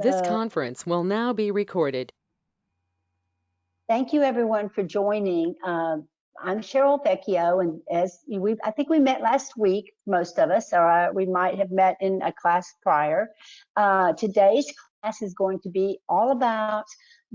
This conference will now be recorded. Thank you, everyone, for joining. I'm Cheryl Vecchio, and I think we met last week, most of us, or we might have met in a class prior. Today's class is going to be all about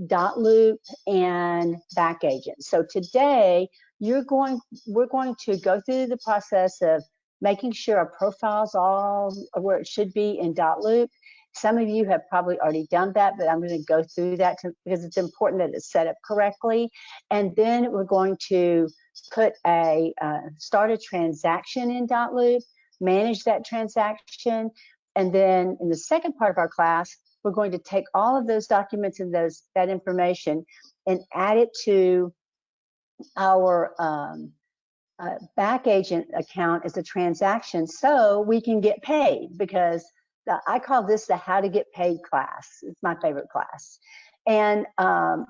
DotLoop and BackAgent. So today, we're going to go through the process of making sure our profile's all where it should be in DotLoop. Some of you have probably already done that, but I'm going to go through that because it's important that it's set up correctly. And then we're going to put start a transaction in DotLoop, manage that transaction, and then in the second part of our class, we're going to take all of those documents and that information and add it to our BackAgent account as a transaction so we can get paid, because I call this the How to Get Paid class. It's my favorite class. And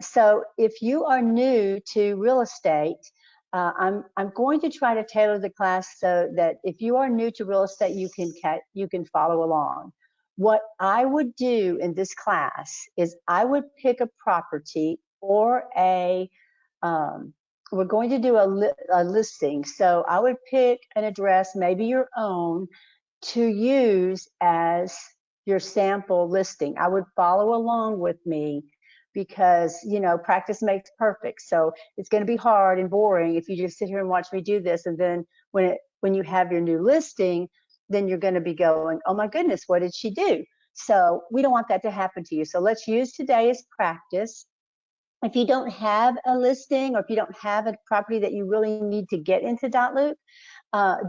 so if you are new to real estate, I'm going to try to tailor the class so that if you are new to real estate, you can follow along. What I would do in this class is I would pick a property or we're going to do a listing. So I would pick an address, maybe your own, to use as your sample listing. I would follow along with me because, you know, practice makes perfect. So it's going to be hard and boring if you just sit here and watch me do this. And then when you have your new listing, then you're going to be going, oh my goodness, what did she do? So we don't want that to happen to you. So let's use today as practice. If you don't have a listing, or if you don't have a property that you really need to get into DotLoop,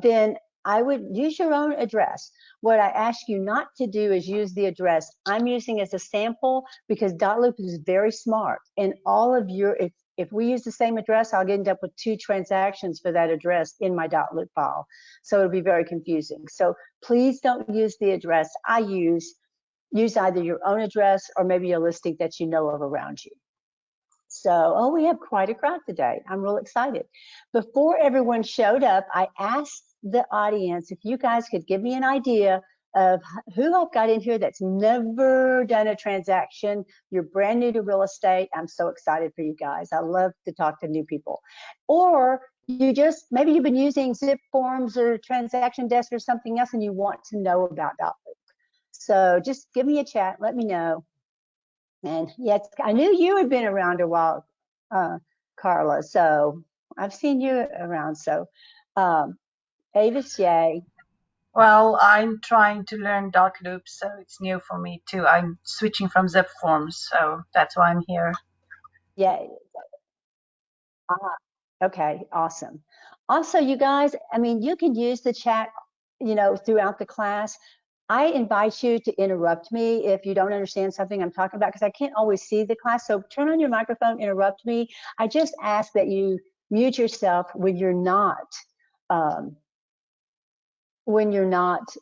then I would use your own address. What I ask you not to do is use the address I'm using as a sample, because DotLoop is very smart. And all of if we use the same address, I'll end up with 2 transactions for that address in my DotLoop file. So it'll be very confusing. So please don't use the address I use. Use either your own address or maybe a listing that you know of around you. So, we have quite a crowd today. I'm real excited. Before everyone showed up, I asked the audience if you guys could give me an idea of who I've got in here that's never done a transaction. You're brand new to real estate. I'm so excited for you guys. I love to talk to new people. Or maybe you've been using Zip Forms or Transaction Desk or something else and you want to know about DotLoop. So just give me a chat, let me know. And yes, I knew you had been around a while, Carla. So I've seen you around. So Avis, yay. Well, I'm trying to learn DotLoop, so it's new for me too. I'm switching from Zip Forms, so that's why I'm here. Yay. Okay, awesome. Also, you guys, I mean, you can use the chat, you know, throughout the class. I invite you to interrupt me if you don't understand something I'm talking about, because I can't always see the class. So turn on your microphone, interrupt me. I just ask that you mute yourself when you're not,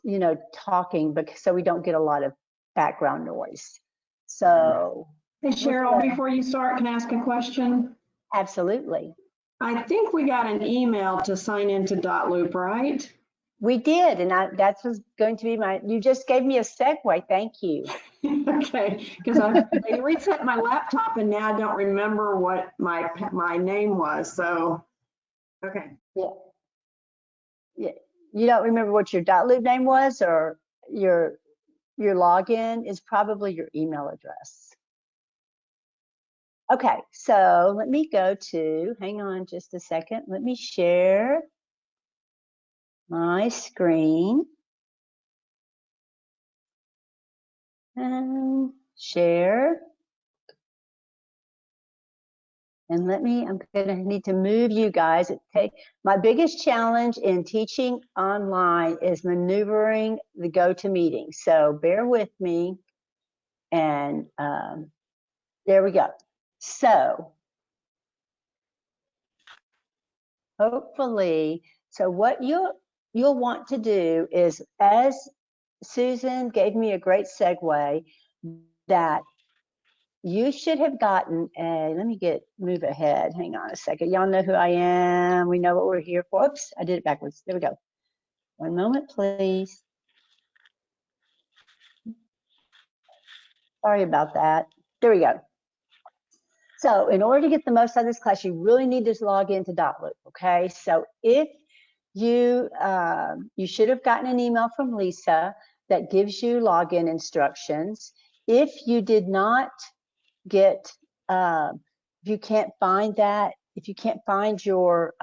you know, talking, because so we don't get a lot of background noise. So. Hey, Cheryl, before you start, can I ask a question? Absolutely. I think we got an email to sign into DotLoop, right? We did, and that was going to be you just gave me a segue, thank you. Okay, because they reset my laptop and now I don't remember what my name was, so, okay. Yeah. You don't remember what your DotLoop name was, or your login is probably your email address. Okay, so let me go hang on just a second, let me share my screen and share. And I'm gonna need to move you guys. My biggest challenge in teaching online is maneuvering the GoToMeeting. So bear with me, and there we go. So hopefully, so what you'll want to do is, as Susan gave me a great segue, that you should have gotten let me move ahead. Hang on a second. Y'all know who I am. We know what we're here for. Oops, I did it backwards. There we go. One moment, please. Sorry about that. There we go. So in order to get the most out of this class, you really need to log into DotLoop, okay? So if you should have gotten an email from Lisa that gives you login instructions. If you did not get, if you can't find that, if you can't find your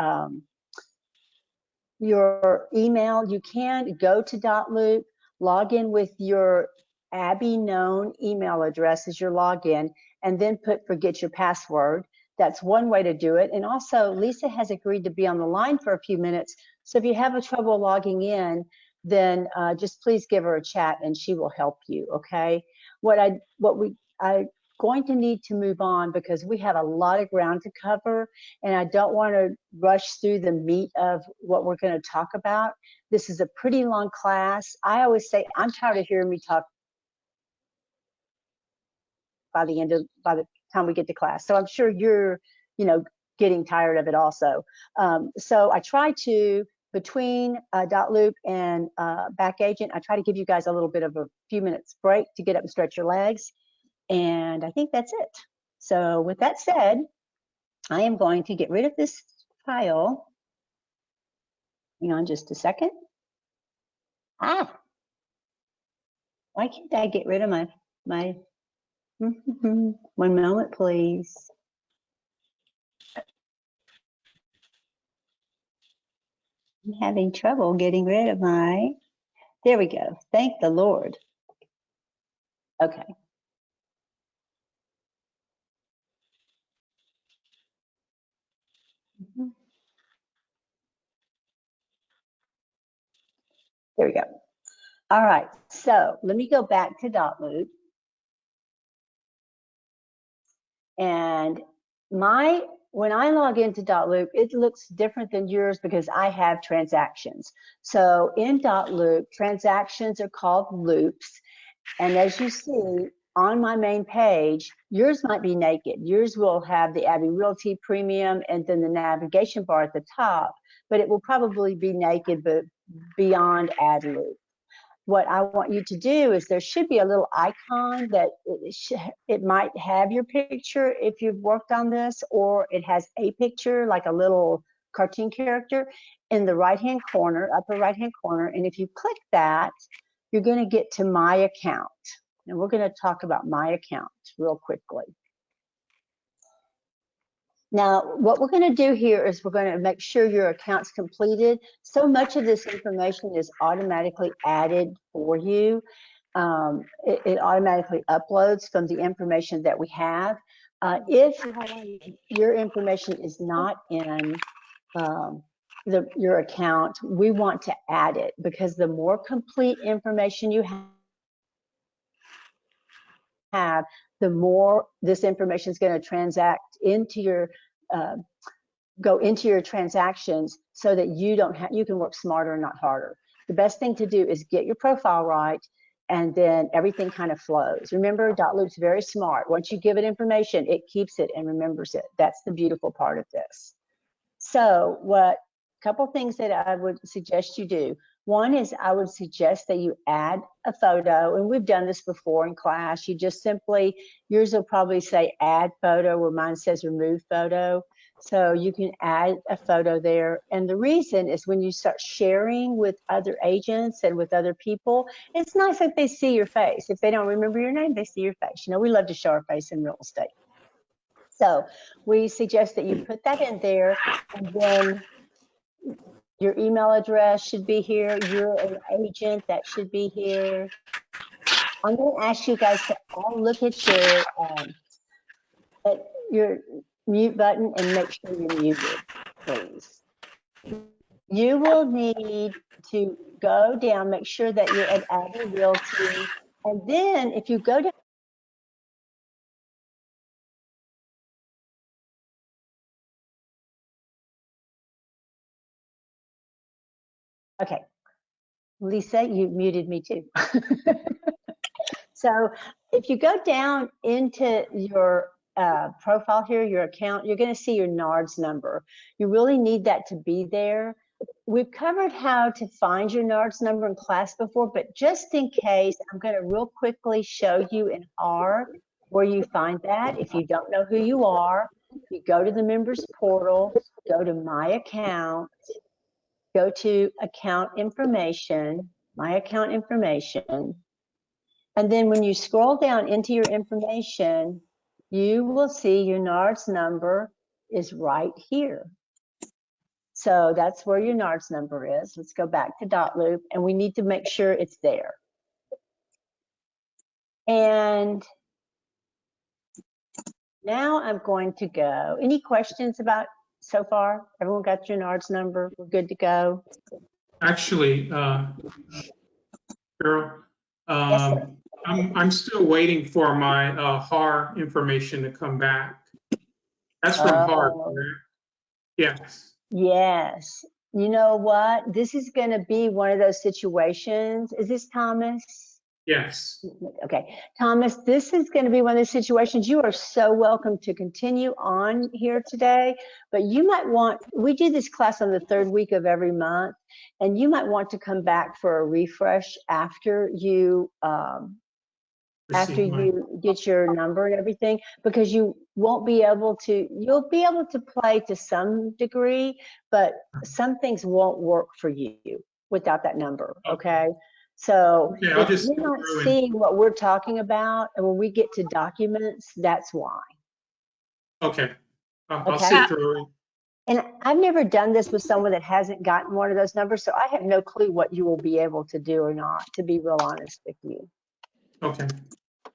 email, you can go to DotLoop, log in with your Abby known email address as your login, and then put forget your password. That's one way to do it. And also, Lisa has agreed to be on the line for a few minutes. So if you have a trouble logging in, then just please give her a chat and she will help you, okay? I'm going to need to move on because we have a lot of ground to cover and I don't want to rush through the meat of what we're going to talk about. This is a pretty long class. I always say I'm tired of hearing me talk by the time we get to class. So I'm sure you're, getting tired of it also. So I try to, between DotLoop and BackAgent, I try to give you guys a little bit of a few minutes break to get up and stretch your legs. And I think that's it. So with that said, I am going to get rid of this file. Hang on just a second. Why can't I get rid of my one moment, please. I'm having trouble getting rid of there we go. Thank the Lord. Okay. There we go. All right, so let me go back to DotLoop. And when I log into DotLoop, it looks different than yours because I have transactions. So in DotLoop, transactions are called loops. And as you see on my main page, yours might be naked. Yours will have the Abby Realty Premium and then the navigation bar at the top, but it will probably be naked, but beyond add loop. What I want you to do is there should be a little icon that it might have your picture if you've worked on this, or it has a picture like a little cartoon character in the right-hand corner, upper right-hand corner. And if you click that, you're going to get to My Account. And we're going to talk about My Account real quickly. Now, what we're going to do here is we're going to make sure your account's completed. So much of this information is automatically added for you. It automatically uploads from the information that we have. If your information is not in your account, we want to add it because the more complete information you have, the more this information is going to transact into your go into your transactions so that you can work smarter and not harder. The best thing to do is get your profile right, and then everything kind of flows. Remember, DotLoop's very smart. Once you give it information, it keeps it and remembers it. That's the beautiful part of this. So couple things that I would suggest you do. One is I would suggest that you add a photo, and we've done this before in class. You just simply, yours will probably say add photo where mine says remove photo. So you can add a photo there. And the reason is when you start sharing with other agents and with other people, it's nice if they see your face. If they don't remember your name, they see your face. We love to show our face in real estate. So we suggest that you put that in there, and then your email address should be here. You're an agent, that should be here. I'm going to ask you guys to all look at your mute button and make sure you're muted, please. You will need to go down, make sure that you're at Abby Realty, and then if you go to okay, Lisa, you muted me too. So if you go down into your profile here, your account, you're going to see your NARDS number. You really need that to be there. we've covered how to find your NARDS number in class before, but just in case, I'm going to real quickly show you in R where you find that. If you don't know who you are, you go to the members portal, go to My Account, go to Account Information, My Account Information, and then when you scroll down into your information, you will see your NARDS number is right here. So that's where your NARDS number is. Let's go back to DotLoop, and we need to make sure it's there. And now I'm going to go. Any questions about so far? Everyone got your NARDS number? We're good to go? Actually, Carol, Yes, sir. I'm still waiting for my HAR information to come back. That's from HAR, correct? Yes. Yes. You know what? This is going to be one of those situations. Is this Thomas? Yes. Okay. Thomas, this is going to be one of those situations. You are so welcome to continue on here today, but you might want, we do this class on the third week of every month, and you might want to come back for a refresh after you get your number and everything, because you won't be able to, you'll be able to play to some degree, but some things won't work for you without that number, okay? So if you're not seeing what we're talking about, and when we get to documents, that's why. Okay. I'll sit through it. And I've never done this with someone that hasn't gotten one of those numbers, so I have no clue what you will be able to do or not, to be real honest with you. Okay.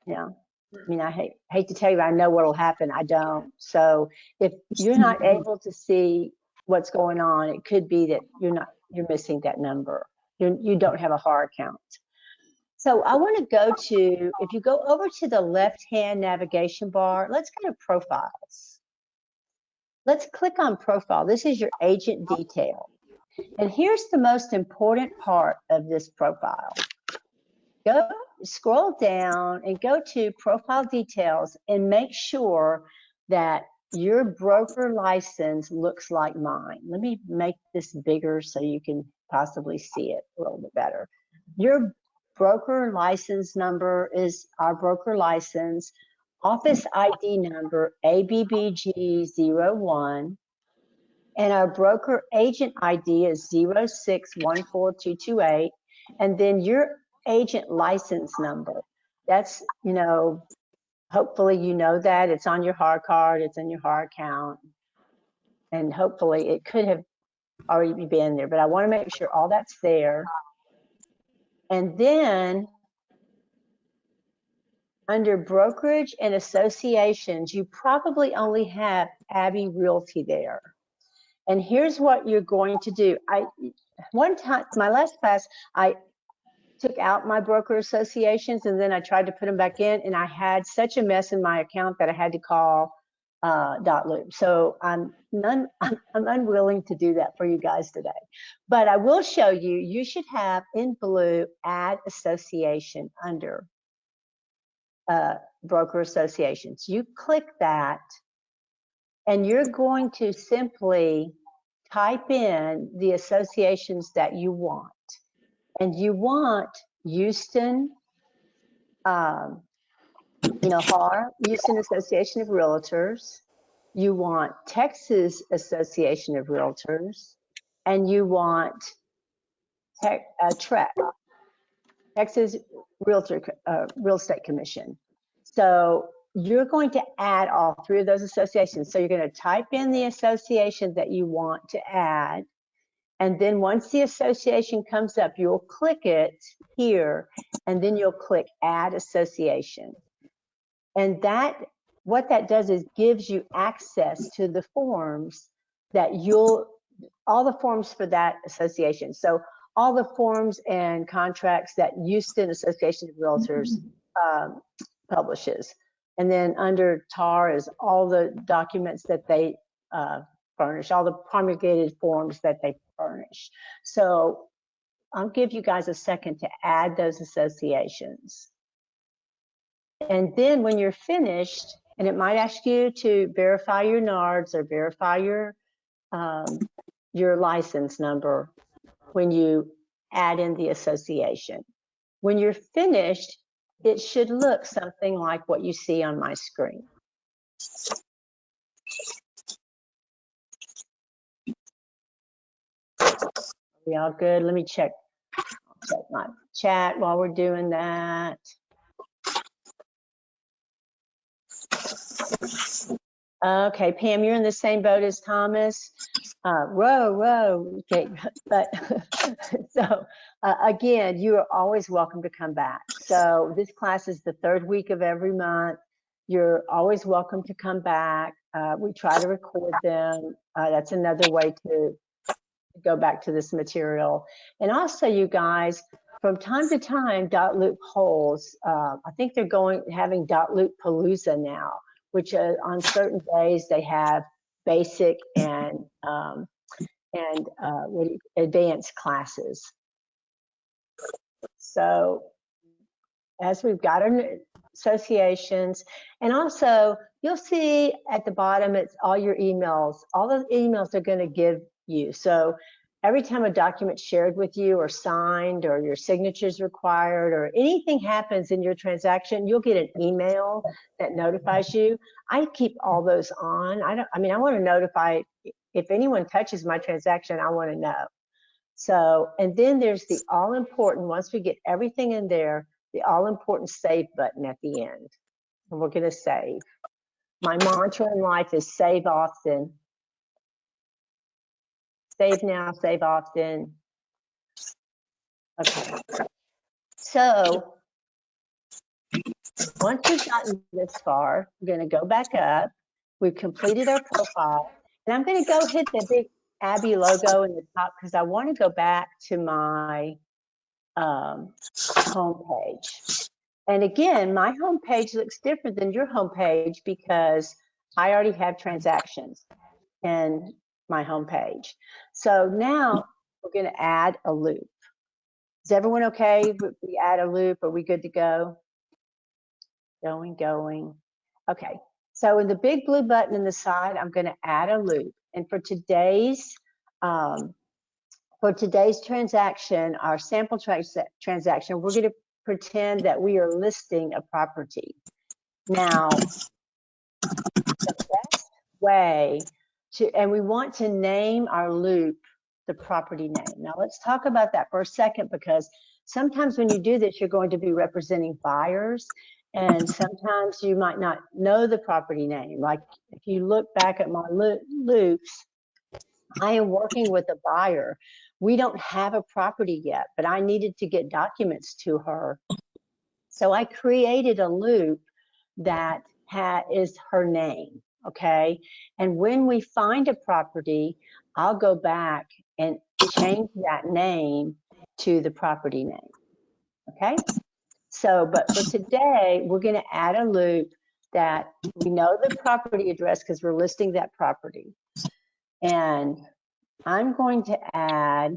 Yeah. I mean, I hate to tell you, I know what'll happen. I don't. So if you're not able to see what's going on, it could be that you're missing that number. You don't have a HAR account. So I want to go to, if you go over to the left-hand navigation bar, let's go to Profiles. Let's click on Profile. This is your agent detail. And here's the most important part of this profile. Scroll down and go to Profile Details and make sure that your broker license looks like mine. Let me make this bigger so you can possibly see it a little bit better. Your broker license number is our broker license, office ID number ABBG01, and our broker agent ID is 0614228, and then your agent license number. That's, you know, hopefully you know that. It's on your HAR card, it's in your HAR account, and hopefully it could have already been there, but I want to make sure all that's there. And then under brokerage and associations, you probably only have Abbey Realty there. And here's what you're going to do. One time, my last class, I took out my broker associations and then I tried to put them back in, and I had such a mess in my account that I had to call DotLoop. So I'm unwilling to do that for you guys today. But I will show you, you should have in blue, add association under broker associations. You click that and you're going to simply type in the associations that you want. And you want Houston, HAR, Houston Association of Realtors. You want Texas Association of Realtors, and you want TREC, Texas Real Estate Commission. So you're going to add all three of those associations. So you're going to type in the association that you want to add. And then once the association comes up, you'll click it here, and then you'll click Add Association. And what that does is gives you access to the forms that all the forms for that association. So all the forms and contracts that Houston Association of Realtors publishes. And then under TAR is all the documents that they furnish, all the promulgated forms that they furnish. So I'll give you guys a second to add those associations. And then when you're finished, and it might ask you to verify your NARDS or verify your your license number when you add in the association. When you're finished, it should look something like what you see on my screen. Are we all good? Let me check my chat while we're doing that. Okay, Pam, you're in the same boat as Thomas. Row. Okay, but so again, you are always welcome to come back. So this class is the third week of every month. You're always welcome to come back. We try to record them. That's another way to go back to this material. And also, you guys, from time to time, DotLoop holds, I think they're having DotLoop Palooza now, which on certain days they have basic and advanced classes. So as we've got our associations, and also you'll see at the bottom, it's all your emails. All the emails are going to give you. So every time a document's shared with you or signed or your signature's required or anything happens in your transaction, you'll get an email that notifies you. I keep all those on. I want to notify if anyone touches my transaction, I want to know. So, and then there's the all important, once we get everything in there, the all important save button at the end. And we're going to save. My mantra in life is save often. Save now, save often. Okay. So once we've gotten this far, we're going to go back up. We've completed our profile. And I'm going to go hit the big Abby logo in the top because I want to go back to my homepage. And again, my homepage looks different than your homepage because I already have transactions in my homepage. So now we're going to add a loop. Is everyone okay if we add a loop? Are we good to go? Going. Okay. So in the big blue button in the side, I'm going to add a loop. And for today's transaction, our sample transaction, we're going to pretend that we are listing a property. Now, the best way and we want to name our loop the property name. Now let's talk about that for a second, because sometimes when you do this, you're going to be representing buyers, and sometimes you might not know the property name. Like if you look back at my loops, I am working with a buyer. We don't have a property yet, but I needed to get documents to her. So I created a loop that is her name, okay? And when we find a property, I'll go back and change that name to the property name, okay? So, but for today, we're gonna add a loop that we know the property address because we're listing that property. And I'm going to add,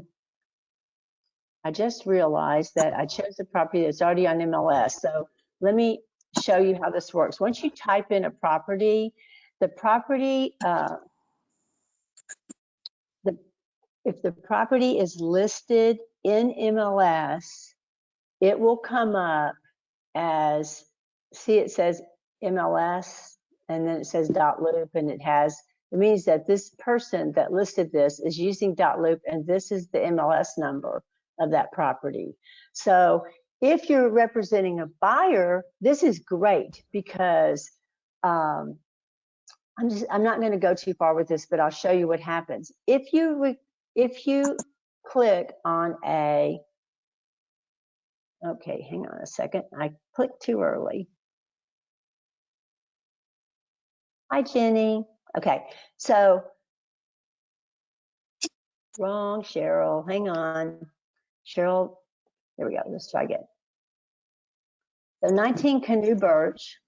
I just realized that I chose a property that's already on MLS. So let me show you how this works. Once you type in a property, the property, if the property is listed in MLS, it will come up as, see, it says MLS, and then it says .loop, and it means that this person that listed this is using .loop, and this is the MLS number of that property. So if you're representing a buyer, this is great because I'm not going to go too far with this, but I'll show you what happens. If you click on okay, hang on a second. I clicked too early. Hi, Jenny. Okay, so wrong, Cheryl. Hang on. Cheryl, there we go. Let's try again. So 19 Canoe Birch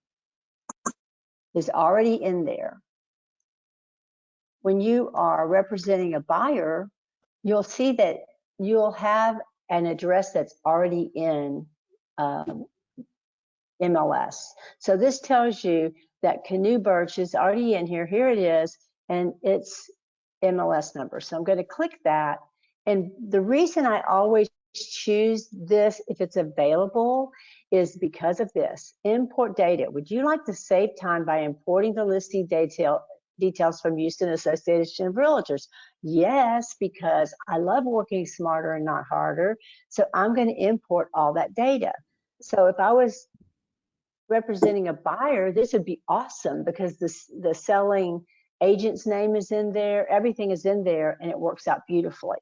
is already in there. When you are representing a buyer, you'll see that you'll have an address that's already in MLS. So this tells you that Canoe Birch is already in here. Here it is, and it's MLS number. So I'm going to click that. And the reason I always choose this if it's available is because of this. Import data. Would you like to save time by importing the listing details from Houston Association of Realtors? Yes, because I love working smarter and not harder. So I'm going to import all that data. So if I was representing a buyer, this would be awesome because the selling agent's name is in there, everything is in there, and it works out beautifully.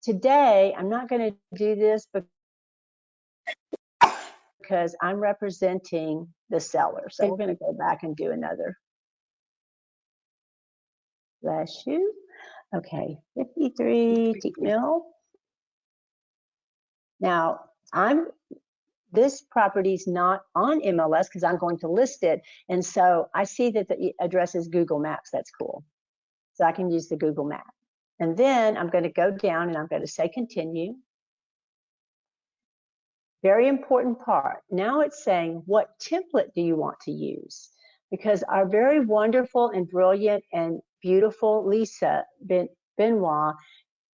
Today, I'm not going to do this because I'm representing the seller. So we're going to go back and do another. Bless you. Okay, 53 Teak Mill. Now, this property is not on MLS because I'm going to list it. And so I see that the address is Google Maps. That's cool. So I can use the Google Map. And then I'm going to go down and I'm going to say continue. Very important part. Now it's saying, what template do you want to use? Because our very wonderful and brilliant and beautiful Lisa Benoit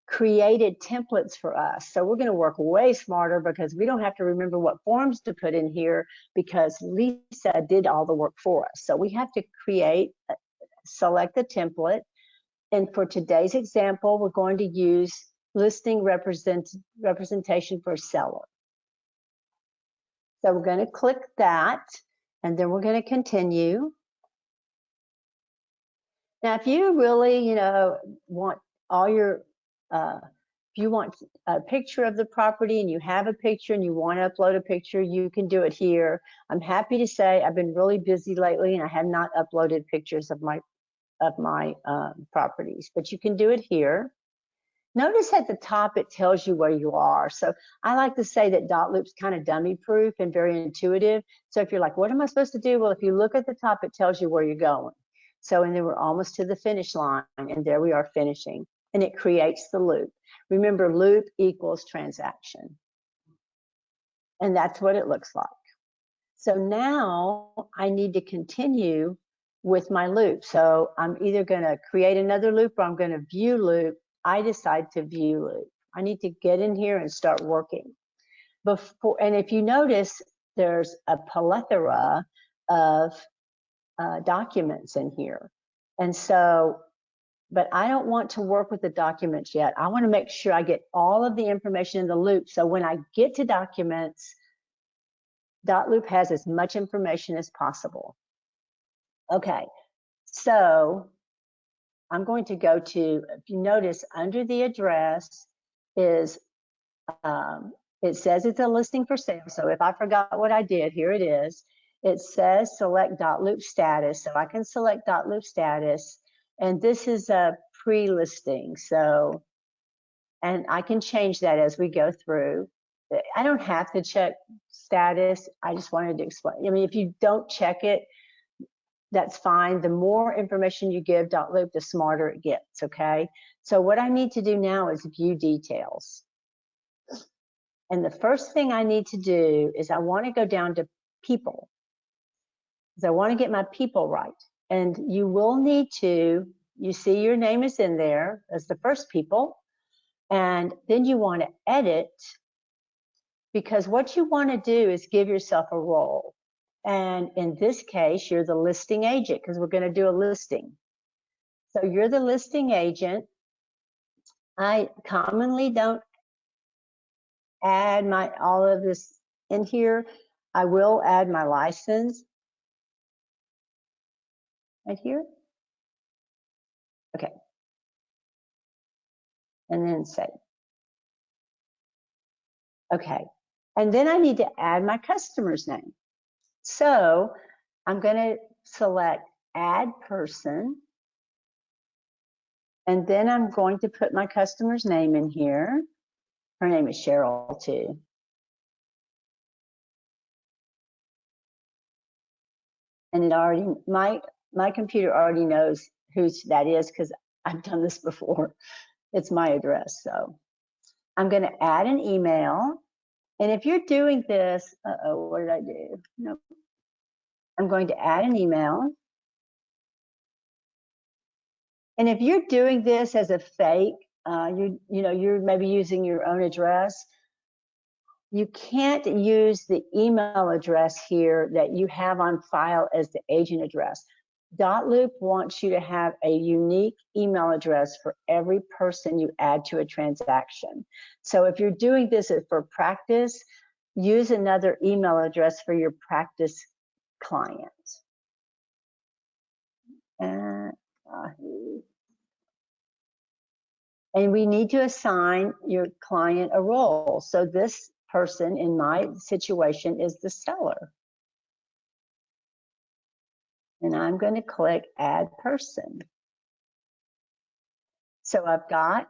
created templates for us. So we're going to work way smarter because we don't have to remember what forms to put in here because Lisa did all the work for us. So we have to select the template. And for today's example, we're going to use listing representation for seller. So we're going to click that, and then we're going to continue. Now, if you really, want all your, if you want a picture of the property and you have a picture and you want to upload a picture, you can do it here. I'm happy to say I've been really busy lately and I have not uploaded pictures of my properties, but you can do it here. Notice at the top it tells you where you are. So I like to say that DotLoop's kind of dummy proof and very intuitive. So if you're like, what am I supposed to do? Well, if you look at the top, it tells you where you're going. So, and then we're almost to the finish line, and there we are finishing, and it creates the loop. Remember, loop equals transaction. And that's what it looks like. So now I need to continue with my loop. So I'm either going to create another loop or I'm going to view loop. I decide to view loop. I need to get in here and start working. And if you notice, there's a plethora of documents in here. And so, but I don't want to work with the documents yet. I want to make sure I get all of the information in the loop. So when I get to documents, DotLoop has as much information as possible. Okay, so I'm going to go to, if you notice, under the address is, it says it's a listing for sale. So if I forgot what I did, here it is. It says select DotLoop status. So I can select DotLoop status. And this is a pre-listing. So, and I can change that as we go through. I don't have to check status. I just wanted to explain. I mean, if you don't check it, that's fine. The more information you give DotLoop, the smarter it gets, okay? So what I need to do now is view details. And the first thing I need to do is I want to go down to people, because I want to get my people right. And you will need to, you see your name is in there as the first people, and then you want to edit, because what you want to do is give yourself a role. And in this case, you're the listing agent, because we're going to do a listing. So you're the listing agent. I commonly don't add all of this in here. I will add my license right here. Okay. And then save. Okay. And then I need to add my customer's name. So I'm going to select add person. And then I'm going to put my customer's name in here. Her name is Cheryl too. And it already, my computer already knows who that is because I've done this before. It's my address. So I'm going to add an email. And if you're doing this, what did I do? Nope. I'm going to add an email. And if you're doing this as a fake, you're maybe using your own address, you can't use the email address here that you have on file as the agent address. DotLoop wants you to have a unique email address for every person you add to a transaction. So if you're doing this for practice, use another email address for your practice client. And we need to assign your client a role. So this person in my situation is the seller. And I'm going to click Add Person. So I've got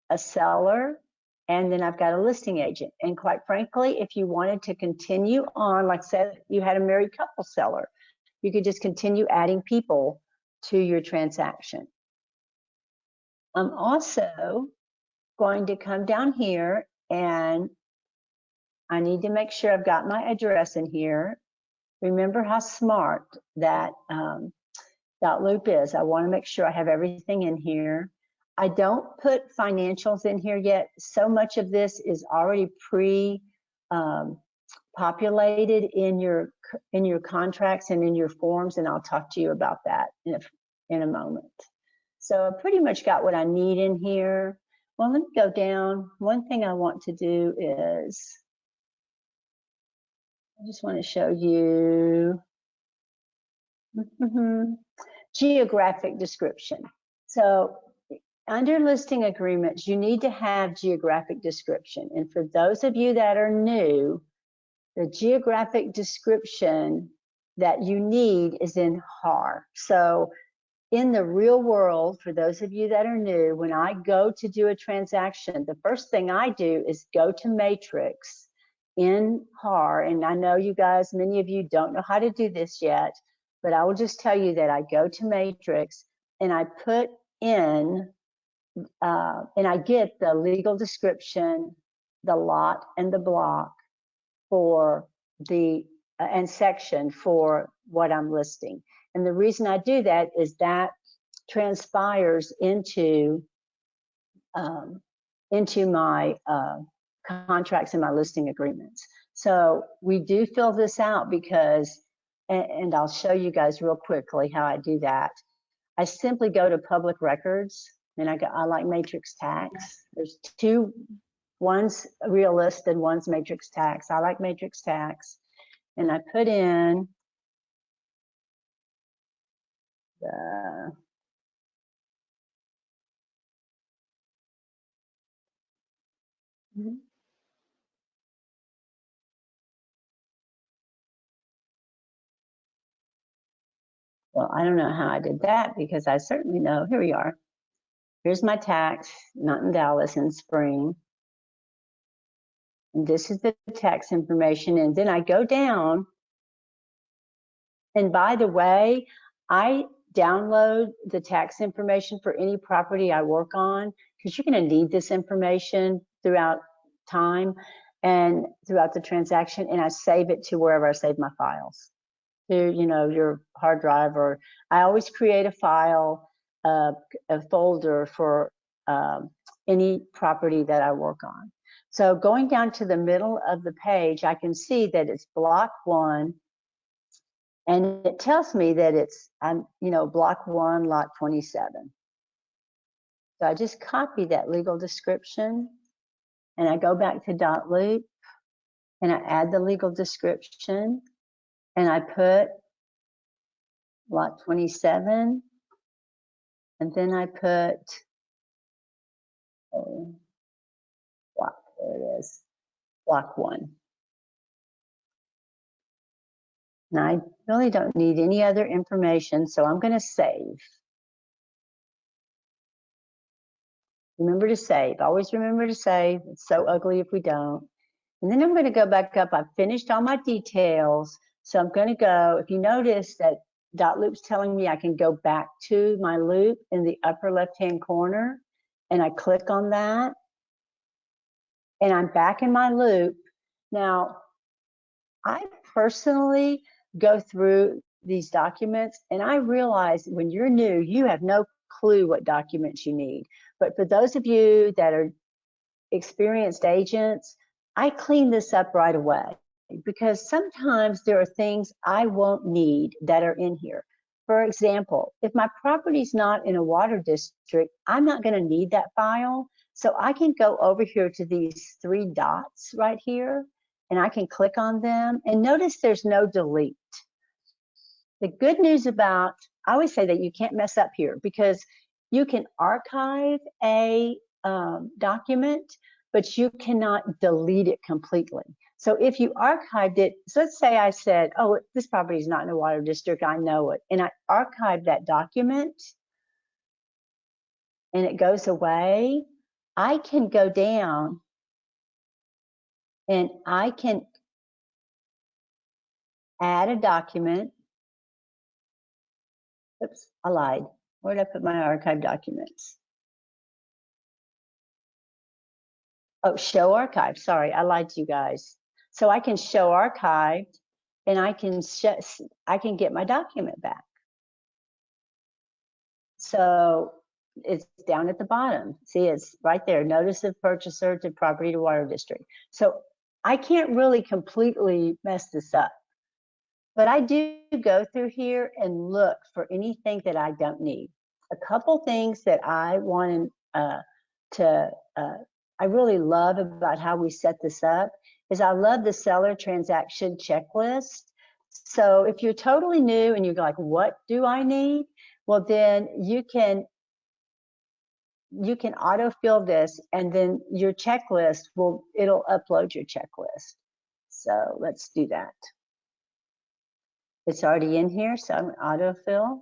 a seller, and then I've got a listing agent. And quite frankly, if you wanted to continue on, like say you had a married couple seller, you could just continue adding people to your transaction. I'm also going to come down here, and I need to make sure I've got my address in here. Remember how smart that DotLoop is. I want to make sure I have everything in here. I don't put financials in here yet. So much of this is already populated in your contracts and in your forms, and I'll talk to you about that in a moment. So I pretty much got what I need in here. Well, let me go down. One thing I want to do is, I just want to show you geographic description. So under listing agreements, you need to have geographic description. And for those of you that are new, the geographic description that you need is in HAR. So in the real world, for those of you that are new, when I go to do a transaction, the first thing I do is go to Matrix in HAR. And I know you guys, many of you don't know how to do this yet, but I will just tell you that I go to Matrix and I put in, and I get the legal description, the lot and the block for the, and section for what I'm listing. And the reason I do that is that transpires into my contracts and my listing agreements. So we do fill this out because, and I'll show you guys real quickly how I do that. I simply go to public records, and I like matrix tax. There's two, one's realist and one's matrix tax. I like matrix tax. And I put in the well, I don't know how I did that because I certainly know, here we are. Here's my tax, not in Dallas, in Spring. And this is the tax information. And then I go down. And by the way, I download the tax information for any property I work on because you're going to need this information throughout time and throughout the transaction. And I save it to wherever I save my files, to your hard drive, or I always create a file, a folder for any property that I work on. So going down to the middle of the page, I can see that it's block 1, and it tells me that it's block 1, lot 27. So I just copy that legal description, and I go back to DotLoop, and I add the legal description, and I put lot 27, and then I put block, there it is, block 1. And I really don't need any other information, so I'm going to save. Remember to save. Always remember to save. It's so ugly if we don't. And then I'm going to go back up. I've finished all my details, so I'm going to go. If you notice that DotLoop's telling me I can go back to my loop in the upper left-hand corner, and I click on that, and I'm back in my loop. Now, I personally go through these documents, and I realize when you're new, you have no clue what documents you need. But for those of you that are experienced agents, I clean this up right away because sometimes there are things I won't need that are in here. For example, if my property's not in a water district, I'm not going to need that file. So I can go over here to these 3 dots right here, and I can click on them. And notice there's no delete. The good news about, I always say that you can't mess up here because you can archive a document, but you cannot delete it completely. So if you archived it, so let's say I said, oh, this property is not in a water district, I know it, and I archived that document and it goes away, I can go down and I can add a document. Oops, I lied. Where did I put my archive documents? Oh, show archive. Sorry, I lied to you guys. So I can show archived, and I can get my document back. So it's down at the bottom. See, it's right there. Notice of purchaser to property to water district. So I can't really completely mess this up, but I do go through here and look for anything that I don't need. A couple things that I want I really love about how we set this up is I love the seller transaction checklist. So if you're totally new and you're like, what do I need? Well, then you can autofill this, and then your checklist it'll upload your checklist. So let's do that. It's already in here, so I'm autofill.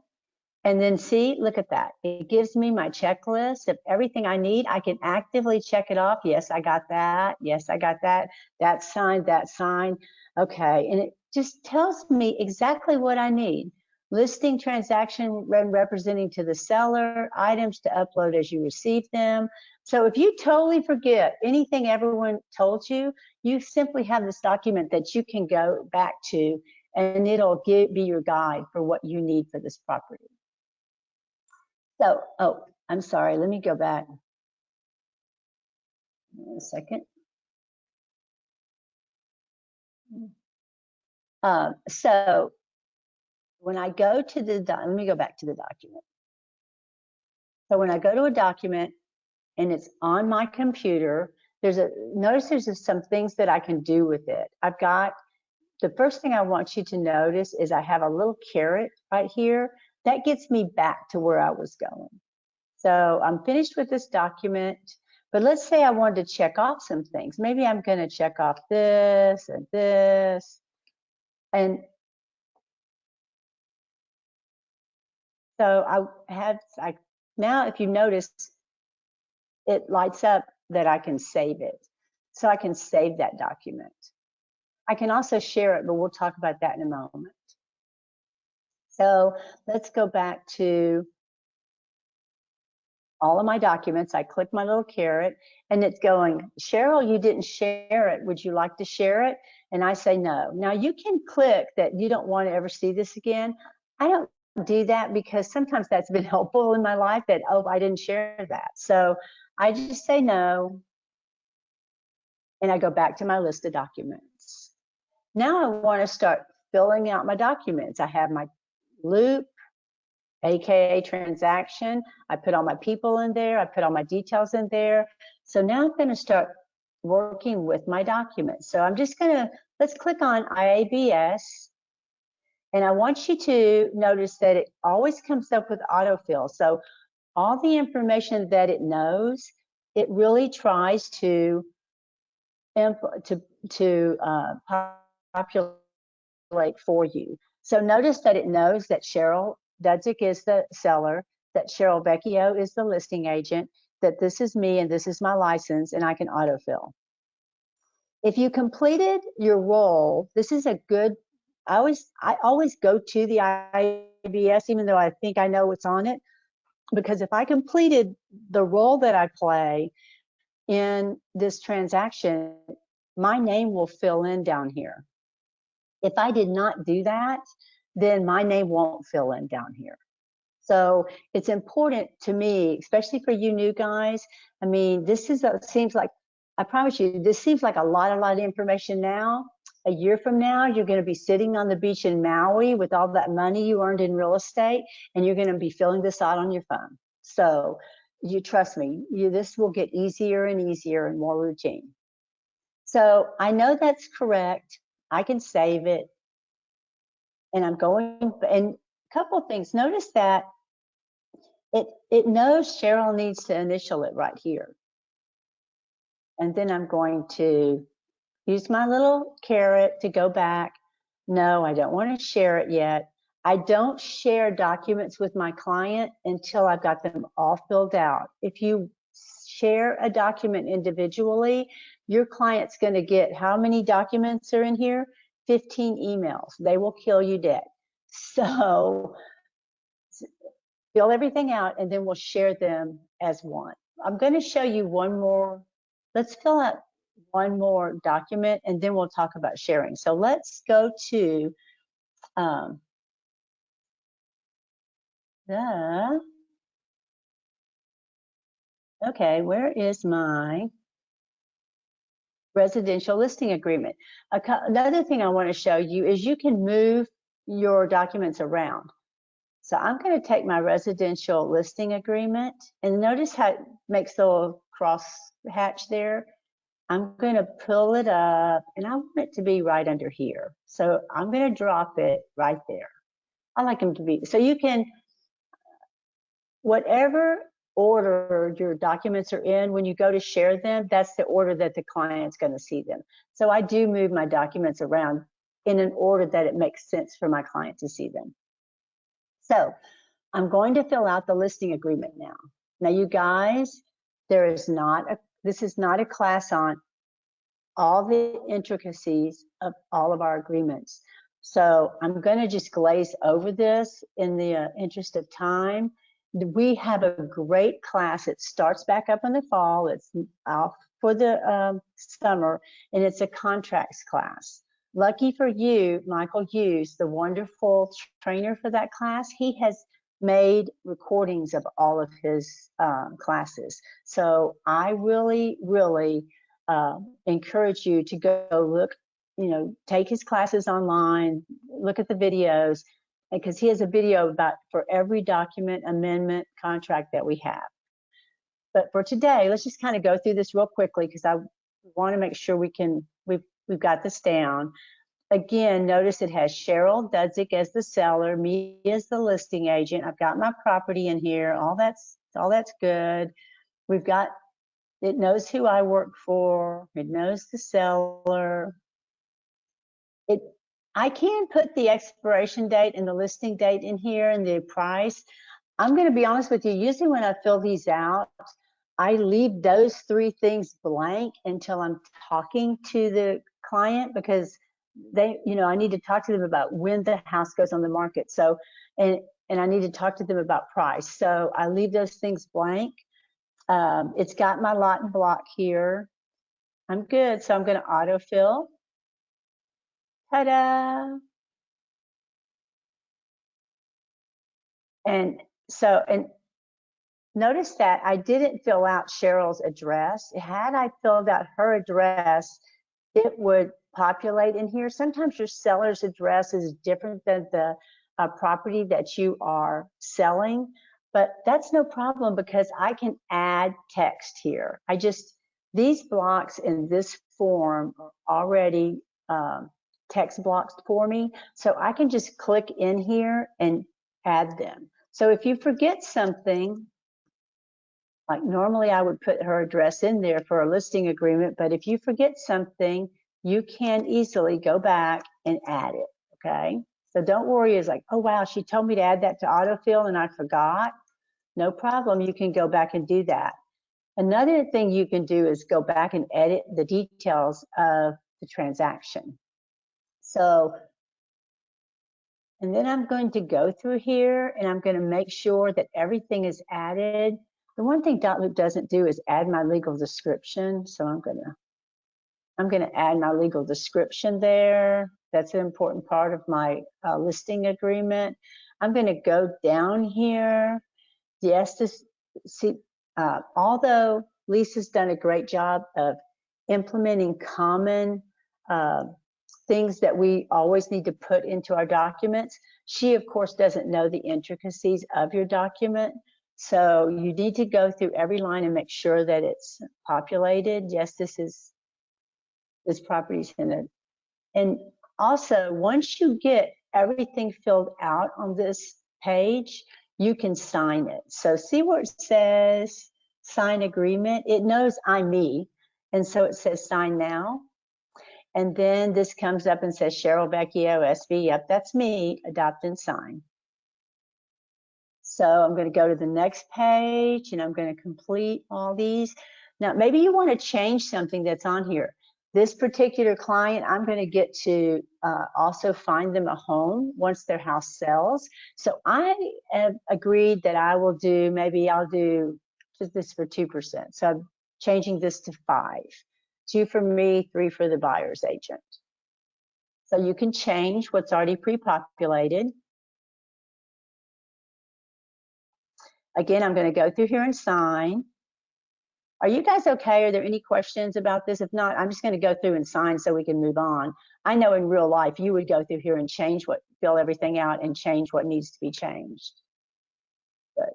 And then see, look at that. It gives me my checklist of everything I need. I can actively check it off. Yes, I got that. Yes, I got that. That's signed, that's signed. Okay, and it just tells me exactly what I need. Listing transaction representing to the seller, items to upload as you receive them. So if you totally forget anything everyone told you, you simply have this document that you can go back to, and it'll be your guide for what you need for this property. So, oh, I'm sorry, let me go back. A second. So when I go to let me go back to the document. So when I go to a document and it's on my computer, notice there's some things that I can do with it. I've got, the first thing I want you to notice is I have a little caret right here. That gets me back to where I was going. So I'm finished with this document, but let's say I wanted to check off some things. Maybe I'm going to check off this and this. And so now if you notice, it lights up that I can save it. So I can save that document. I can also share it, but we'll talk about that in a moment. So let's go back to all of my documents. I click my little caret and it's going, Cheryl, you didn't share it. Would you like to share it? And I say no. Now you can click that you don't want to ever see this again. I don't do that because sometimes that's been helpful in my life that, oh, I didn't share that. So I just say no. And I go back to my list of documents. Now I want to start filling out my documents. I have my loop, AKA transaction. I put all my people in there. I put all my details in there. So now I'm going to start working with my documents. So I'm just going to, let's click on IABS. And I want you to notice that it always comes up with autofill. So all the information that it knows, it really tries to populate for you. So notice that it knows that Cheryl Dudzik is the seller, that Cheryl Vecchio is the listing agent, that this is me and this is my license, and I can autofill. If you completed your role, this is a good, I always go to the IABS even though I think I know what's on it, because if I completed the role that I play in this transaction, my name will fill in down here. If I did not do that, then my name won't fill in down here. So it's important to me, especially for you new guys. I mean, this is seems like, I promise you, this seems like a lot of information now. A year from now, you're going to be sitting on the beach in Maui with all that money you earned in real estate, and you're going to be filling this out on your phone. So you trust me, this will get easier and easier and more routine. So I know that's correct. I can save it. And I'm going, and a couple of things. Notice that it knows Cheryl needs to initial it right here. And then I'm going to use my little caret to go back. No, I don't want to share it yet. I don't share documents with my client until I've got them all filled out. If you share a document individually, your client's going to get, how many documents are in here? 15 emails. They will kill you dead. So fill everything out, and then we'll share them as one. I'm going to show you one more. Let's fill out one more document, and then we'll talk about sharing. So let's go to okay, where is my residential listing agreement? Another thing I want to show you is you can move your documents around. So I'm going to take my residential listing agreement, and notice how it makes a little cross hatch there. I'm going to pull it up, and I want it to be right under here. So I'm going to drop it right there. I like them to be, so you can, whatever order your documents are in, when you go to share them, that's the order that the client's going to see them. So I do move my documents around in an order that it makes sense for my client to see them. So I'm going to fill out the listing agreement now. Now, you guys, this is not a class on all the intricacies of all of our agreements. So I'm going to just glaze over this in the interest of time. We have a great class. It starts back up in the fall. It's off for the summer, and it's a contracts class. Lucky for you, Michael Hughes, the wonderful trainer for that class, he has made recordings of all of his classes. So I really, really encourage you to go look, take his classes online, look at the videos, because he has a video for every document, amendment, contract that we have. But for today, let's just kind of go through this real quickly, because I want to make sure we've got this down. Again, notice it has Cheryl Dudzik as the seller, me as the listing agent. I've got my property in here. All that's good. We've got, it knows who I work for. It knows the seller. I can put the expiration date and the listing date in here and the price. I'm going to be honest with you. Usually when I fill these out, I leave those three things blank until I'm talking to the client, because they, I need to talk to them about when the house goes on the market. So, and I need to talk to them about price. So I leave those things blank. It's got my lot and block here. I'm good. So I'm going to autofill. Ta-da. And so, and notice that I didn't fill out Cheryl's address. Had I filled out her address, it would populate in here. Sometimes your seller's address is different than the property that you are selling, but that's no problem, because I can add text here. These blocks in this form are already text blocks for me, so I can just click in here and add them. So if you forget something, like normally I would put her address in there for a listing agreement, but if you forget something, you can easily go back and add it, okay? So don't worry, it's like, oh wow, she told me to add that to autofill and I forgot. No problem, you can go back and do that. Another thing you can do is go back and edit the details of the transaction. So, and then I'm going to go through here and I'm going to make sure that everything is added. The one thing DotLoop doesn't do is add my legal description. So I'm going to add my legal description there. That's an important part of my listing agreement. I'm going to go down here. Yes, although Lisa's done a great job of implementing common things that we always need to put into our documents, she, of course, doesn't know the intricacies of your document. So you need to go through every line and make sure that it's populated. Yes, this property's in it. And also, once you get everything filled out on this page, you can sign it. So see where it says sign agreement? It knows I'm me. And so it says sign now. And then this comes up and says Cheryl Vecchio, SV. Yep, that's me. Adopt and sign. So I'm going to go to the next page and I'm going to complete all these. Now, maybe you want to change something that's on here. This particular client, I'm going to get to also find them a home once their house sells. So I have agreed that I will do, maybe I'll do just this for 2%. So I'm changing this to 5. 2 for me, 3 for the buyer's agent. So you can change what's already pre-populated. Again, I'm going to go through here and sign. Are you guys okay? Are there any questions about this? If not, I'm just going to go through and sign so we can move on. I know in real life you would go through here and fill everything out and change what needs to be changed. But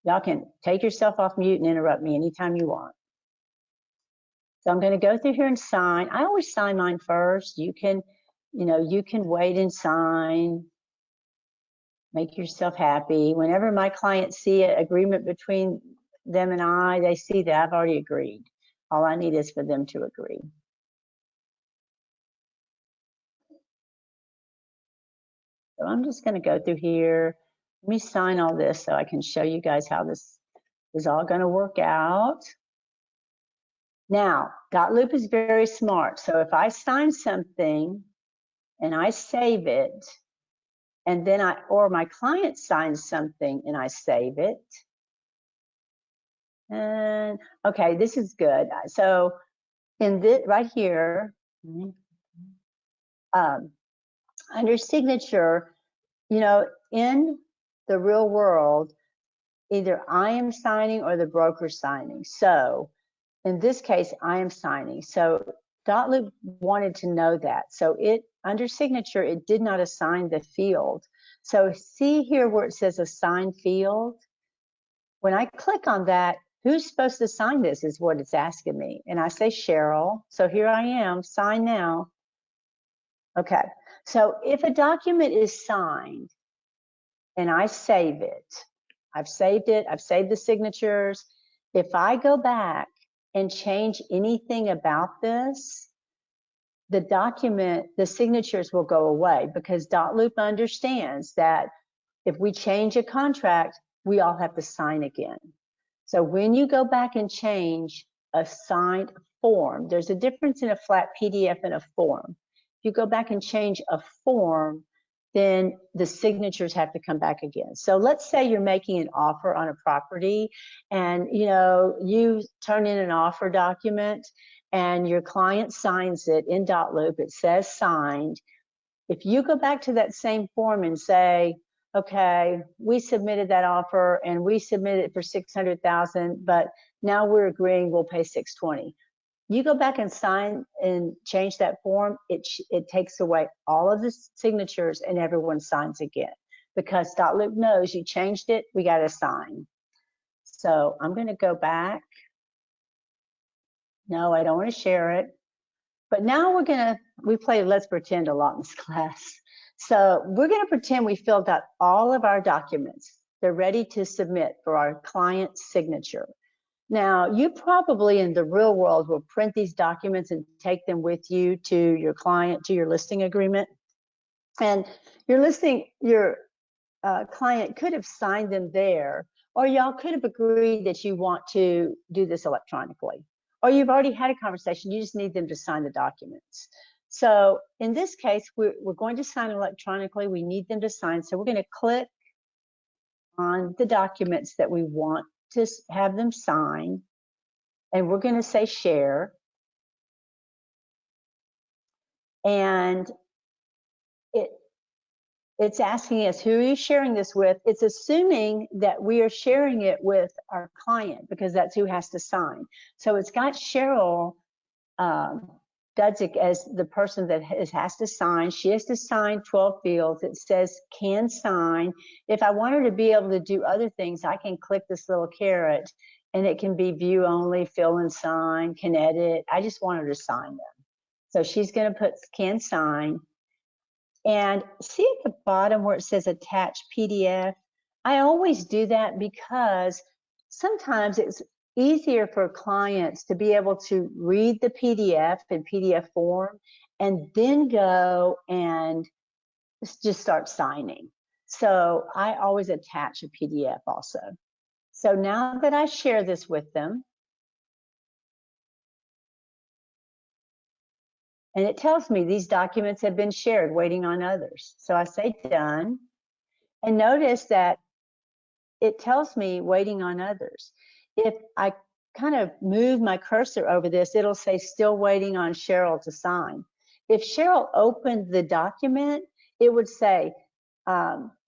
y'all can take yourself off mute and interrupt me anytime you want. So I'm going to go through here and sign. I always sign mine first. You can wait and sign. Make yourself happy. Whenever my clients see an agreement between them and they see that I've already agreed. All I need is for them to agree. So I'm just going to go through here. Let me sign all this so I can show you guys how this is all going to work out. Now, DotLoop is very smart. So if I sign something and I save it, and then or my client signs something and I save it, and okay, this is good. So in this right here, under signature, in the real world, either I am signing or the broker's signing. So in this case, I am signing. So DotLoop wanted to know that. So under signature, it did not assign the field. So see here where it says assign field? When I click on that, who's supposed to sign this is what it's asking me. And I say Cheryl. So here I am, sign now. Okay, so if a document is signed and I save it, I've saved the signatures. If I go back and change anything about this, the signatures will go away because DotLoop understands that if we change a contract, we all have to sign again. So when you go back and change a signed form, there's a difference in a flat PDF and a form. If you go back and change a form, then the signatures have to come back again. So let's say you're making an offer on a property and you turn in an offer document and your client signs it in DotLoop, it says signed. If you go back to that same form and say, okay, we submitted that offer and we submitted it for $600,000, but now we're agreeing we'll pay $620,000. You go back and sign and change that form, it takes away all of the signatures and everyone signs again because DotLoop knows you changed it, we got to sign. So I'm going to go back. No, I don't want to share it. But now we play Let's Pretend a lot in this class. So we're going to pretend we filled out all of our documents. They're ready to submit for our client's signature. Now, you probably in the real world will print these documents and take them with you to your client, to your listing agreement. And your client could have signed them there, or y'all could have agreed that you want to do this electronically. Or you've already had a conversation, you just need them to sign the documents. So in this case, we're going to sign electronically, we need them to sign. So we're going to click on the documents that we want to have them sign, and we're going to say share. And it's asking us, who are you sharing this with? It's assuming that we are sharing it with our client because that's who has to sign. So it's got Cheryl Dudzik as the person that has to sign. She has to sign 12 fields. It says can sign. If I want her to be able to do other things, I can click this little caret and it can be view only, fill and sign, can edit. I just want her to sign them. So she's going to put can sign. And see at the bottom where it says attach PDF? I always do that because sometimes it's easier for clients to be able to read the PDF in PDF form and then go and just start signing. So I always attach a PDF also. So now that I share this with them, and it tells me these documents have been shared, waiting on others. So I say done, and notice that it tells me waiting on others. If I kind of move my cursor over this, it'll say still waiting on Cheryl to sign. If Cheryl opened the document, it would say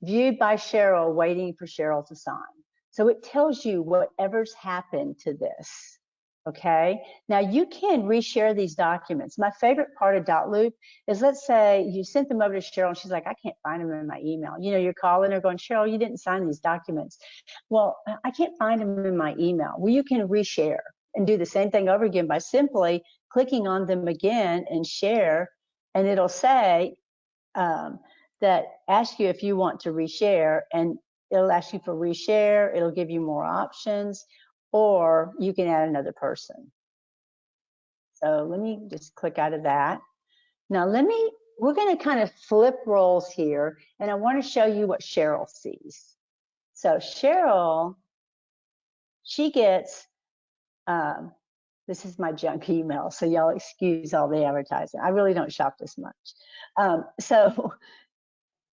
viewed by Cheryl, waiting for Cheryl to sign. So it tells you whatever's happened to this. Okay, now you can reshare these documents. My favorite part of DotLoop is, let's say you sent them over to Cheryl and she's like, I can't find them in my email. You know, you're calling her going, Cheryl, you didn't sign these documents. Well, I can't find them in my email. Well, you can reshare and do the same thing over again by simply clicking on them again and share, and it'll say that ask you if you want to reshare, and it'll ask you for reshare. It'll give you more options, or you can add another person. So let me just click out of that. Now we're going to kind of flip roles here, and I want to show you what Cheryl sees. So Cheryl, she gets, this is my junk email, so y'all excuse all the advertising. I really don't shop this much. So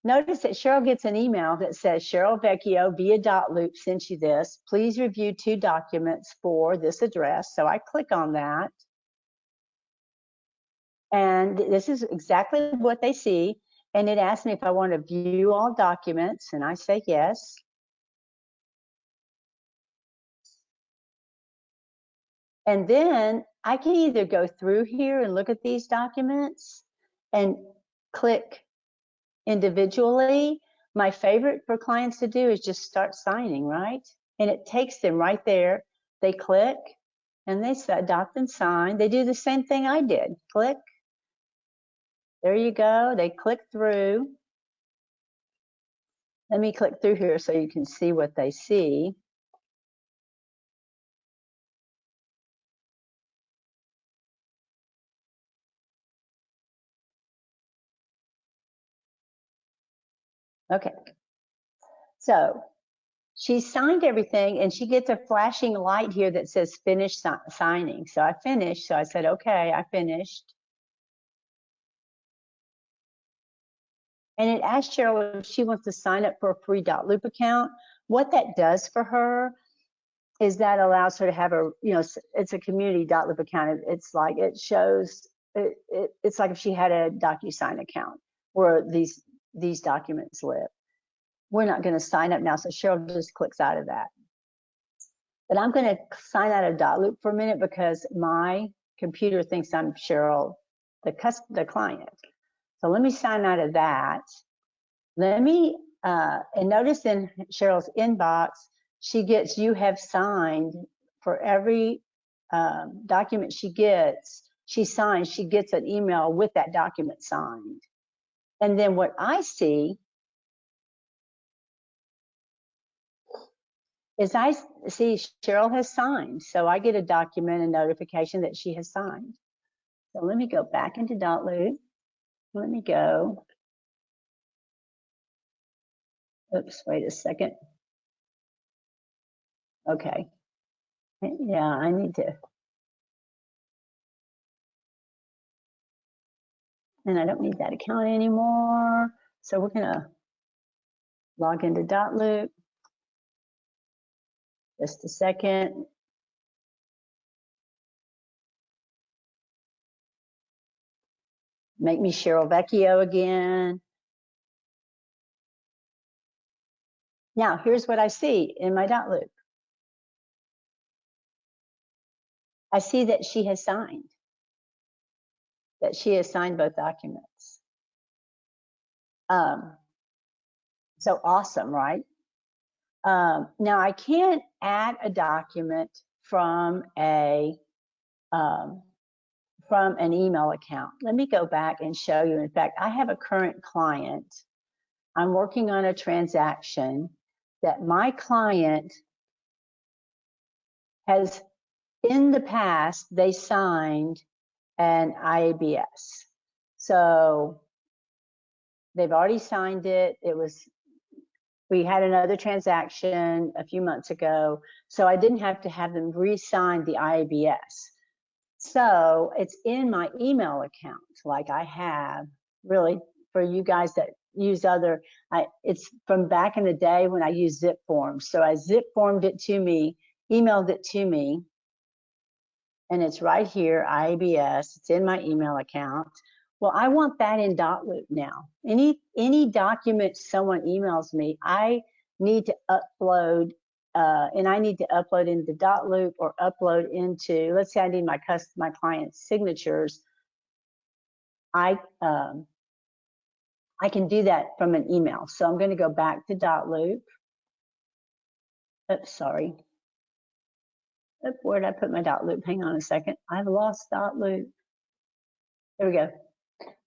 notice that Cheryl gets an email that says, Cheryl Vecchio via DotLoop sent you this. Please review 2 documents for this address. So I click on that. And this is exactly what they see. And it asks me if I want to view all documents, and I say yes. And then I can either go through here and look at these documents and click individually. My favorite for clients to do is just start signing, right? And it takes them right there. They click and they adopt and sign. They do the same thing I did. Click. There you go. They click through. Let me click through here so you can see what they see. Okay. So she signed everything, and she gets a flashing light here that says finish signing. So I finished. So I said, okay, I finished. And it asked Cheryl if she wants to sign up for a free DotLoop account. What that does for her is that allows her to have a, you know, it's a community DotLoop account. It's like, it shows, it's like if she had a DocuSign account where these documents live. We're not going to sign up now, so Cheryl just clicks out of that. But I'm going to sign out of DotLoop for a minute because my computer thinks I'm Cheryl, the client. So let me sign out of that. Let me, and notice in Cheryl's inbox, she gets, you have signed for every document she gets, she signs, she gets an email with that document signed. And then what I see is I see Cheryl has signed. So I get a document, a notification that she has signed. So let me go back into DotLoop. Let me go. Oops, wait a second. Okay. Yeah, I need to. And I don't need that account anymore. So we're gonna log into DotLoop. Just a second. Make me Cheryl Vecchio again. Now, here's what I see in my DotLoop. I see that she has signed both documents. So awesome, right? Now I can't add a document from an email account. Let me go back and show you. In fact, I have a current client. I'm working on a transaction that my client has, in the past, they signed an IABS. So they've already signed it. We had another transaction a few months ago, so I didn't have to have them re-sign the IABS. So it's in my email account, like I have, really, for you guys that use other, it's from back in the day when I used zip forms. So I zip formed it to me, emailed it to me, and it's right here, IABS, it's in my email account. Well, I want that in DotLoop now. Any document someone emails me, I need to upload, and I need to upload into DotLoop or upload into, let's say I need my client's signatures. I can do that from an email. So I'm going to go back to DotLoop. Oops, sorry. Where did I put my DotLoop? Hang on a second. I've lost DotLoop. There we go.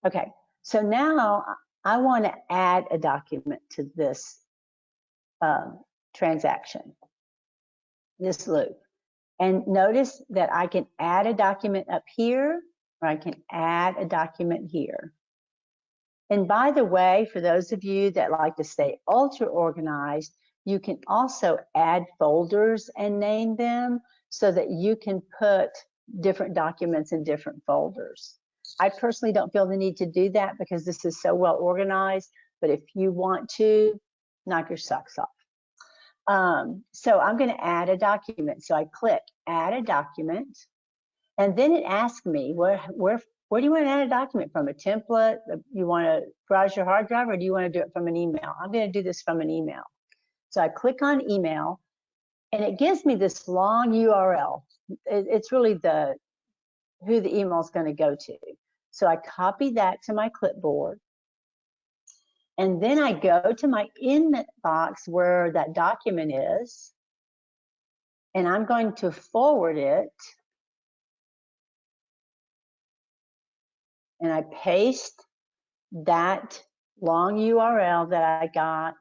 Okay, so now I want to add a document to this transaction, this loop. And notice that I can add a document up here, or I can add a document here. And by the way, for those of you that like to stay ultra organized, you can also add folders and name them so that you can put different documents in different folders. I personally don't feel the need to do that because this is so well organized, but if you want to, knock your socks off. So I'm going to add a document. So I click add a document, and then it asks me where do you want to add a document from? A template? You want to browse your hard drive, or do you want to do it from an email? I'm going to do this from an email. So I click on email, and it gives me this long URL. It's really who the email is going to go to. So I copy that to my clipboard, and then I go to my inbox where that document is, and I'm going to forward it, and I paste that long URL that I got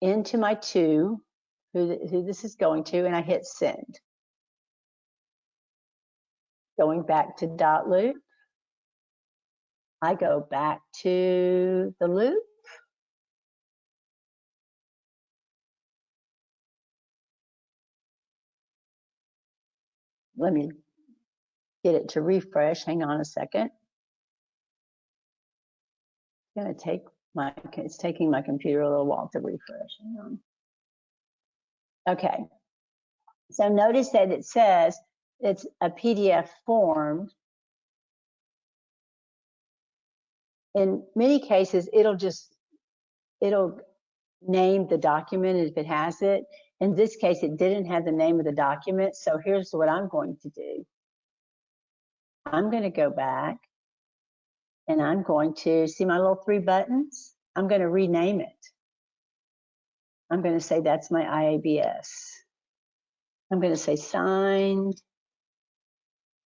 into my who this is going to, and I hit send. Going back to DotLoop, I go back to the loop. Let me get it to refresh. Hang on a second. It's taking my computer a little while to refresh. Hang on. Okay. So notice that it says it's a PDF form. In many cases, it'll name the document if it has it. In this case, it didn't have the name of the document. So here's what I'm going to do. I'm going to go back, and I'm going to see my little 3 buttons. I'm going to rename it. I'm going to say that's my IABS. I'm going to say signed,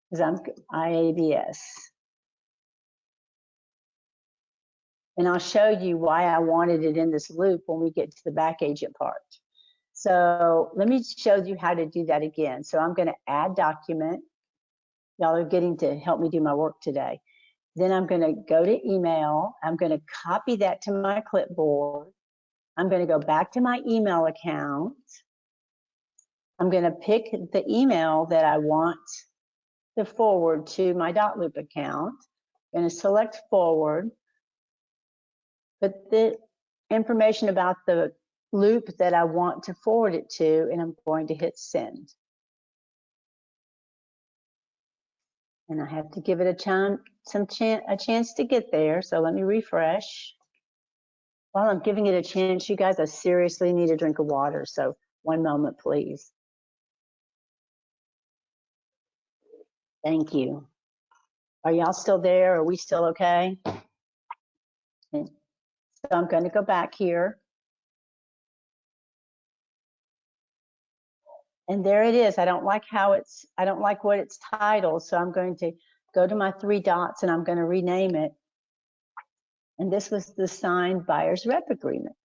because I'm IABS. And I'll show you why I wanted it in this loop when we get to the BackAgent part. So let me show you how to do that again. So I'm going to add document. Y'all are getting to help me do my work today. Then I'm going to go to email. I'm going to copy that to my clipboard. I'm going to go back to my email account. I'm going to pick the email that I want to forward to my DotLoop account. I'm going to select forward. Put the information about the loop that I want to forward it to, and I'm going to hit send. And I have to give it a chance to get there. So let me refresh. While I'm giving it a chance, you guys, I seriously need a drink of water. So one moment, please. Thank you. Are y'all still there? Are we still okay? So I'm going to go back here. And there it is. I don't like what it's titled. So I'm going to go to my 3 dots and I'm going to rename it. And this was the signed buyer's rep agreement.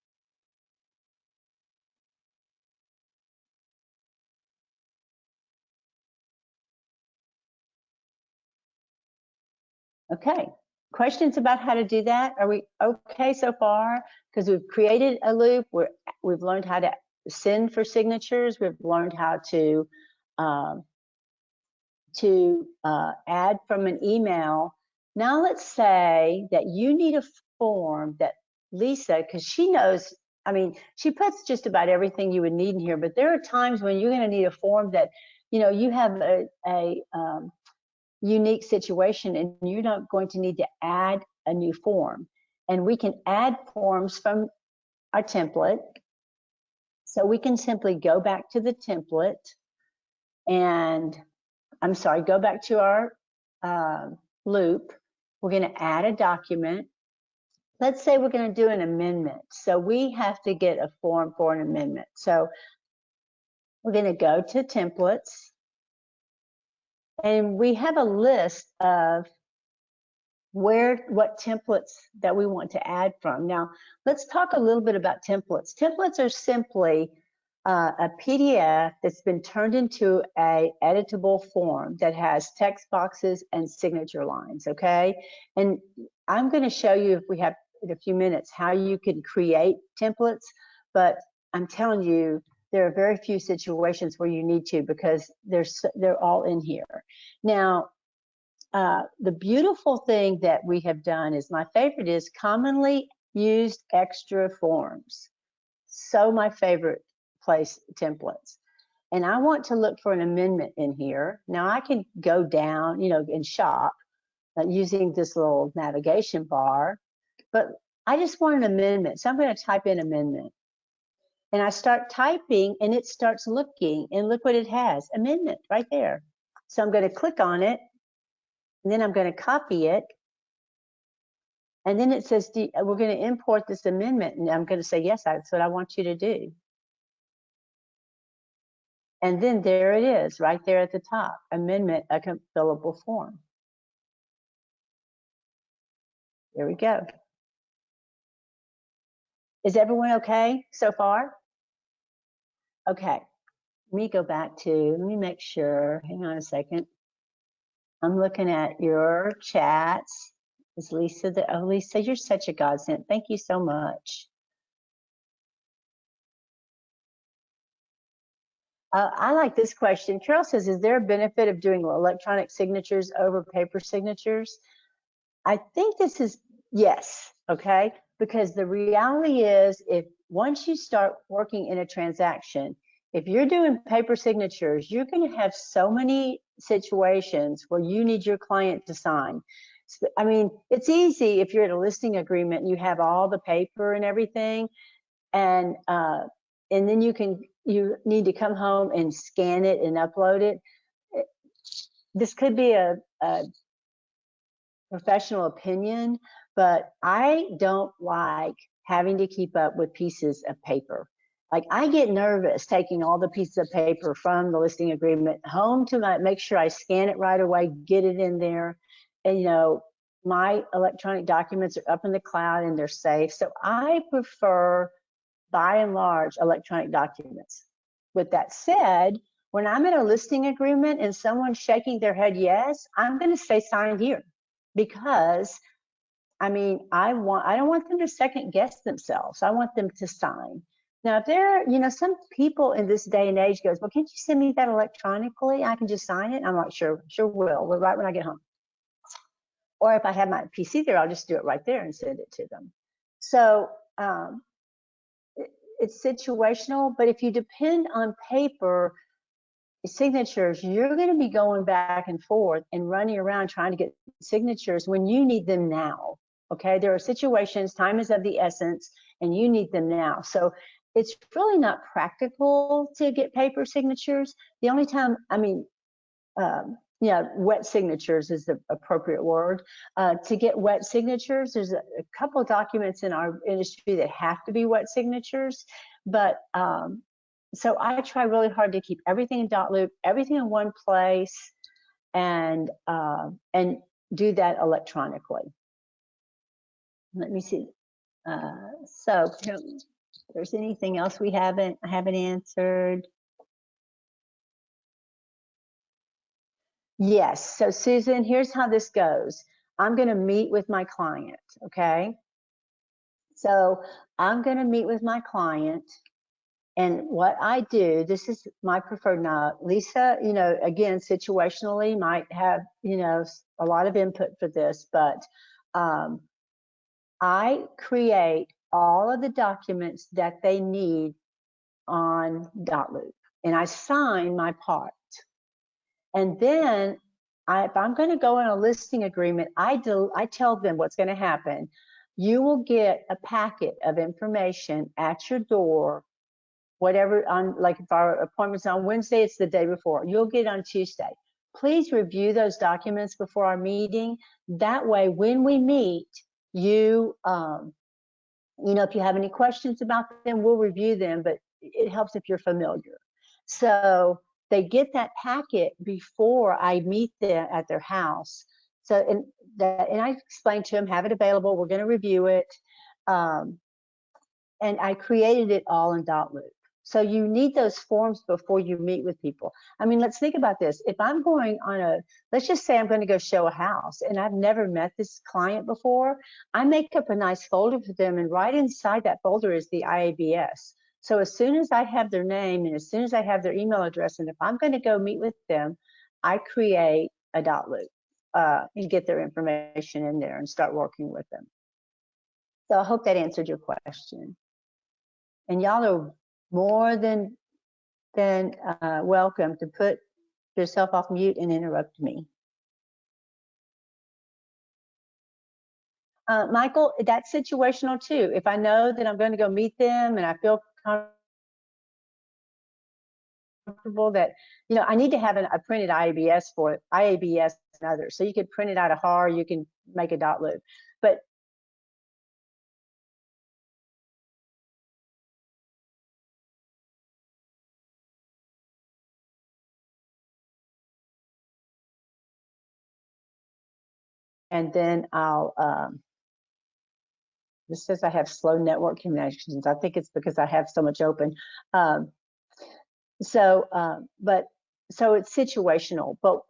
Okay, questions about how to do that? Are we okay so far? Because we've created a loop, we've learned how to send for signatures, we've learned how to add from an email. Now let's say that you need a form that Lisa, because she knows, I mean, she puts just about everything you would need in here, but there are times when you're going to need a form that, you know, you have a unique situation and you're not going to need to add a new form. And we can add forms from our template. So we can simply go back to the template and, I'm sorry, go back to our loop. We're going to add a document. Let's say we're going to do an amendment. So we have to get a form for an amendment. So we're going to go to templates. And we have a list of what templates that we want to add from. Now, let's talk a little bit about templates. Templates are simply a PDF that's been turned into a editable form that has text boxes and signature lines, okay? And I'm going to show you, if we have in a few minutes, how you can create templates, but I'm telling you, there are very few situations where you need to, because they're all in here. Now, the beautiful thing that we have done is, my favorite is commonly used extra forms. So my favorite place, templates. And I want to look for an amendment in here. Now I can go down, you know, and shop using this little navigation bar, but I just want an amendment. So I'm going to type in amendment. And I start typing and it starts looking, and look what it has, amendment right there. So I'm going to click on it. And then I'm going to copy it. And then it says, we're going to import this amendment. And I'm going to say, yes, that's what I want you to do. And then there it is, right there at the top, amendment, a fillable form. There we go. Is everyone okay so far? Okay, let me go back to, let me make sure, hang on a second. I'm looking at your chats. Is Lisa there? Oh, Lisa, you're such a godsend. Thank you so much. I like this question. Carol says, is there a benefit of doing electronic signatures over paper signatures? I think this is yes, okay? Because the reality is, if once you start working in a transaction, if you're doing paper signatures, you're going to have so many situations where you need your client to sign. I mean, it's easy if you're at a listing agreement and you have all the paper and everything, and then you need to come home and scan it and upload it. This could be a professional opinion, but I don't like having to keep up with pieces of paper. Like, I get nervous taking all the pieces of paper from the listing agreement home to make sure I scan it right away, get it in there. And, you know, my electronic documents are up in the cloud and they're safe. So I prefer, by and large, electronic documents. With that said, when I'm in a listing agreement and someone's shaking their head yes, I'm going to say sign here, because I mean, I don't want them to second guess themselves. I want them to sign. Now, if there, you know, some people in this day and age goes, well, can't you send me that electronically? I can just sign it. I'm like, sure will. Well, right when I get home. Or if I have my PC there, I'll just do it right there and send it to them. So it's situational, but if you depend on paper signatures, you're going to be going back and forth and running around trying to get signatures when you need them now. Okay, there are situations, time is of the essence, and you need them now. So it's really not practical to get paper signatures. The only time, I mean, yeah, wet signatures is the appropriate word. To get wet signatures, there's a couple of documents in our industry that have to be wet signatures, but so I try really hard to keep everything in DotLoop, everything in one place, and do that electronically. Let me see. So if there's anything else I haven't answered. Yes. So Susan, here's how this goes. I'm going to meet with my client. Okay. So I'm going to meet with my client. And what I do, this is my preferred. Now, Lisa, you know, again, situationally might have, you know, a lot of input for this, but I create all of the documents that they need on DotLoop, and I sign my part. And then if I'm going to go in a listing agreement, I tell them what's going to happen. You will get a packet of information at your door, whatever, on, like if our appointment's on Wednesday, it's the day before. You'll get it on Tuesday. Please review those documents before our meeting. That way, when we meet, you know, if you have any questions about them, we'll review them, but it helps if you're familiar. So they get that packet before I meet them at their house. So, and I explained to them, have it available, we're going to review it. And I created it all in DotLoop. So you need those forms before you meet with people. I mean, let's think about this. If I'm going on let's just say I'm going to go show a house and I've never met this client before, I make up a nice folder for them, and right inside that folder is the IABS. So as soon as I have their name and as soon as I have their email address, and if I'm going to go meet with them, I create a DotLoop and get their information in there and start working with them. So I hope that answered your question. And y'all are more than welcome to put yourself off mute and interrupt me. Michael, that's situational too. If I know that I'm going to go meet them and I feel comfortable that, you know, I need to have a printed IABS for it, IABS and others. So you could print it out of HAR, you can make a DotLoop. But and then I'll, this says I have slow network connections. I think it's because I have so much open. So it's situational, but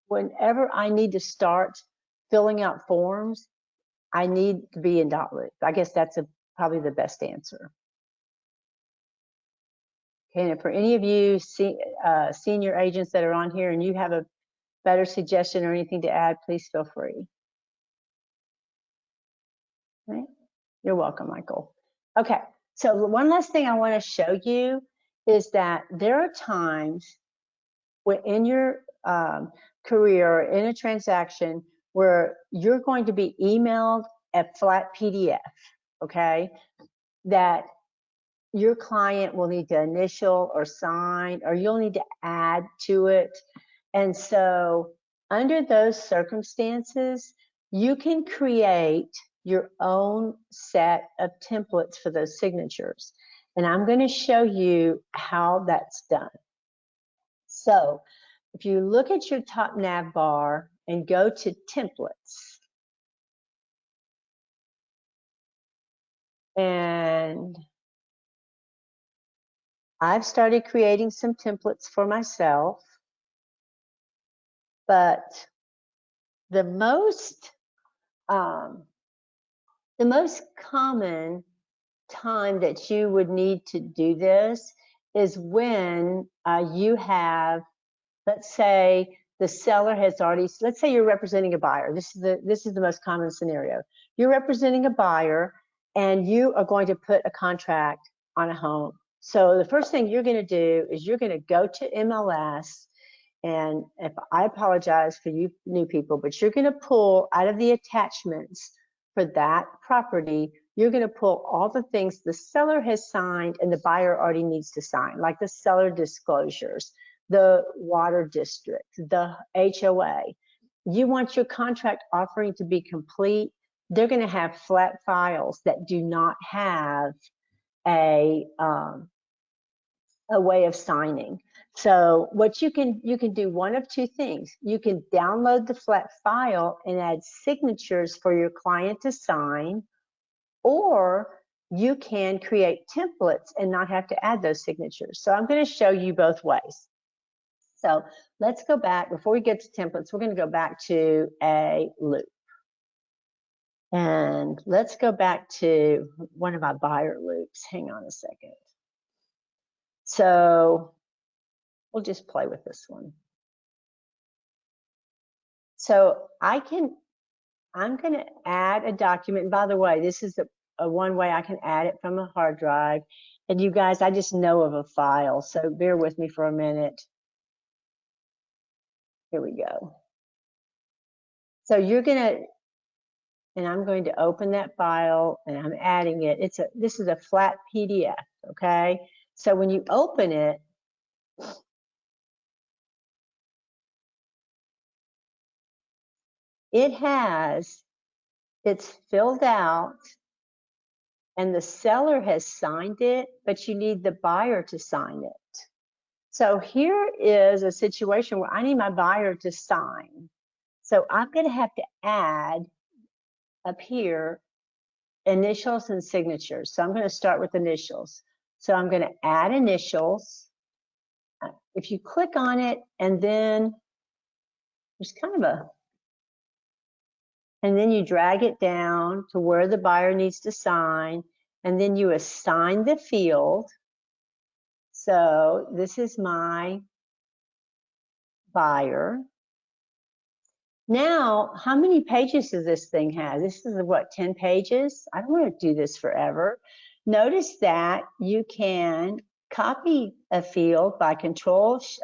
whenever I need to start filling out forms, I need to be in DotLoop. I guess that's probably the best answer. Okay, and for any of you senior agents that are on here and you have a better suggestion or anything to add, please feel free. Okay. You're welcome, Michael. Okay, so one last thing I want to show you is that there are times in your career, in a transaction, where you're going to be emailed a flat PDF, okay, that your client will need to initial or sign, or you'll need to add to it. And so under those circumstances, you can create your own set of templates for those signatures. And I'm going to show you how that's done. So if you look at your top nav bar and go to templates, and I've started creating some templates for myself, but the most common time that you would need to do this is when you have, let's say the seller has already, let's say you're representing a buyer. This is the most common scenario. You're representing a buyer and you are going to put a contract on a home. So the first thing you're going to do is you're going to go to MLS, and if I apologize for you new people, but you're going to pull out of the attachments for that property, you're going to pull all the things the seller has signed and the buyer already needs to sign, like the seller disclosures, the water district, the HOA. You want your contract offering to be complete. They're going to have flat files that do not have a way of signing. So what you can do one of two things. You can download the flat file and add signatures for your client to sign, or you can create templates and not have to add those signatures. So I'm going to show you both ways. So let's go back, before we get to templates, we're going to go back to a loop. And let's go back to one of my buyer loops. Hang on a second. So we'll just play with this one. So I'm going to add a document. And by the way, this is a one way I can add it from a hard drive. And you guys, I just know of a file, so bear with me for a minute. Here we go. So you're going to, and I'm going to open that file and I'm adding it. This is a flat PDF, okay? So when you open it, it's filled out and the seller has signed it, but you need the buyer to sign it. So here is a situation where I need my buyer to sign. So I'm going to have to add up here initials and signatures. So I'm going to start with initials. So I'm going to add initials. If you click on it, and then there's kind of and then you drag it down to where the buyer needs to sign, and then you assign the field. So this is my buyer. Now, how many pages does this thing have? This is what, 10 pages? I don't want to do this forever. Notice that you can copy a field by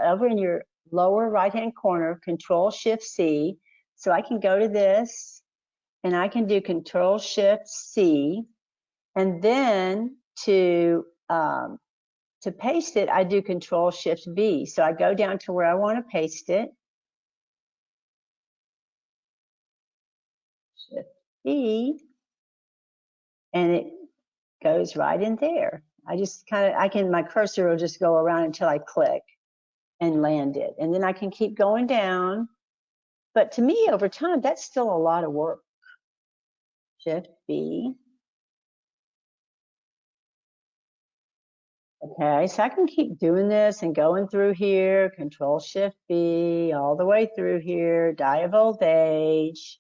over in your lower right-hand corner, Control-Shift-C. So I can go to this and I can do Control-Shift-C, and then to paste it, I do Control-Shift-V. So I go down to where I want to paste it. Shift-E, and it goes right in there. My cursor will just go around until I click and land it. And then I can keep going down. But to me, over time, that's still a lot of work. Shift-B. Okay, so I can keep doing this and going through here, Control-Shift-B, all the way through here, die of old age.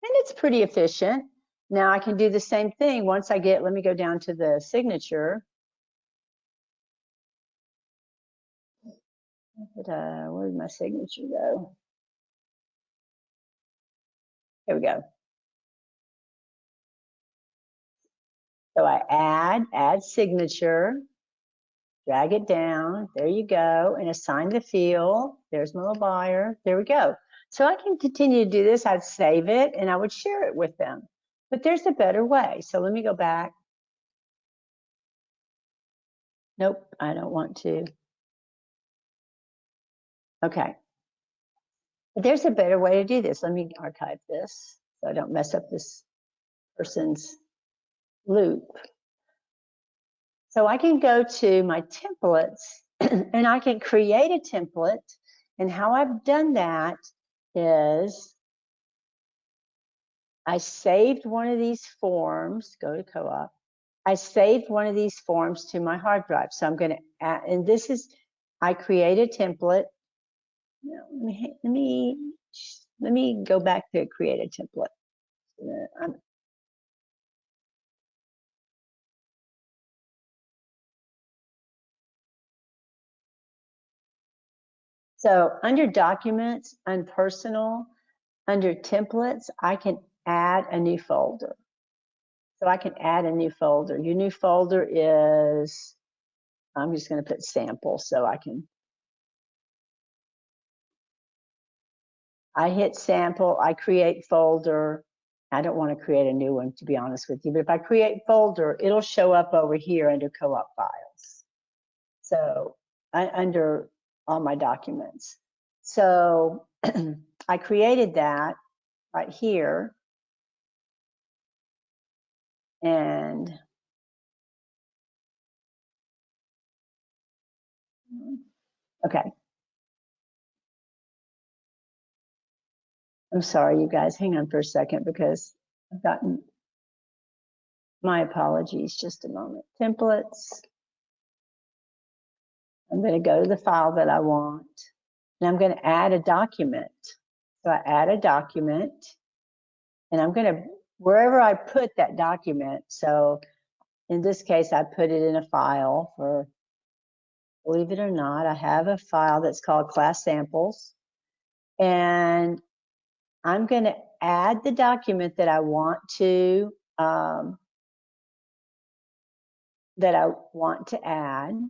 And it's pretty efficient. Now I can do the same thing once let me go down to the signature. Where did my signature go? Here we go. So I add signature, drag it down, there you go, and assign the field. There's my little buyer, there we go. So I can continue to do this. I'd save it and I would share it with them. But there's a better way. So let me go back. Nope, I don't want to. Okay. But there's a better way to do this. Let me archive this so I don't mess up this person's loop. So I can go to my templates and I can create a template. And how I've done that is I saved one of these forms, go to co-op. I saved one of these forms to my hard drive. So I'm going to add, and this is, I create a template. Now, let me go back to create a template. So under documents and personal, under templates, I can add a new folder. So I can add a new folder. Your new folder is, I'm just going to put sample so I hit sample, I create folder, I don't want to create a new one, to be honest with you, but if I create folder, it'll show up over here under co-op files. So under all my documents. So I created that right here. And okay. I'm sorry, you guys, hang on for a second because I've gotten, my apologies, just a moment. Templates. I'm going to go to the file that I want, and I'm going to add a document. So I add a document, and I'm going to, wherever I put that document, so in this case, I put it in a file for, believe it or not, I have a file that's called class samples, and I'm going to add the document that I want to add.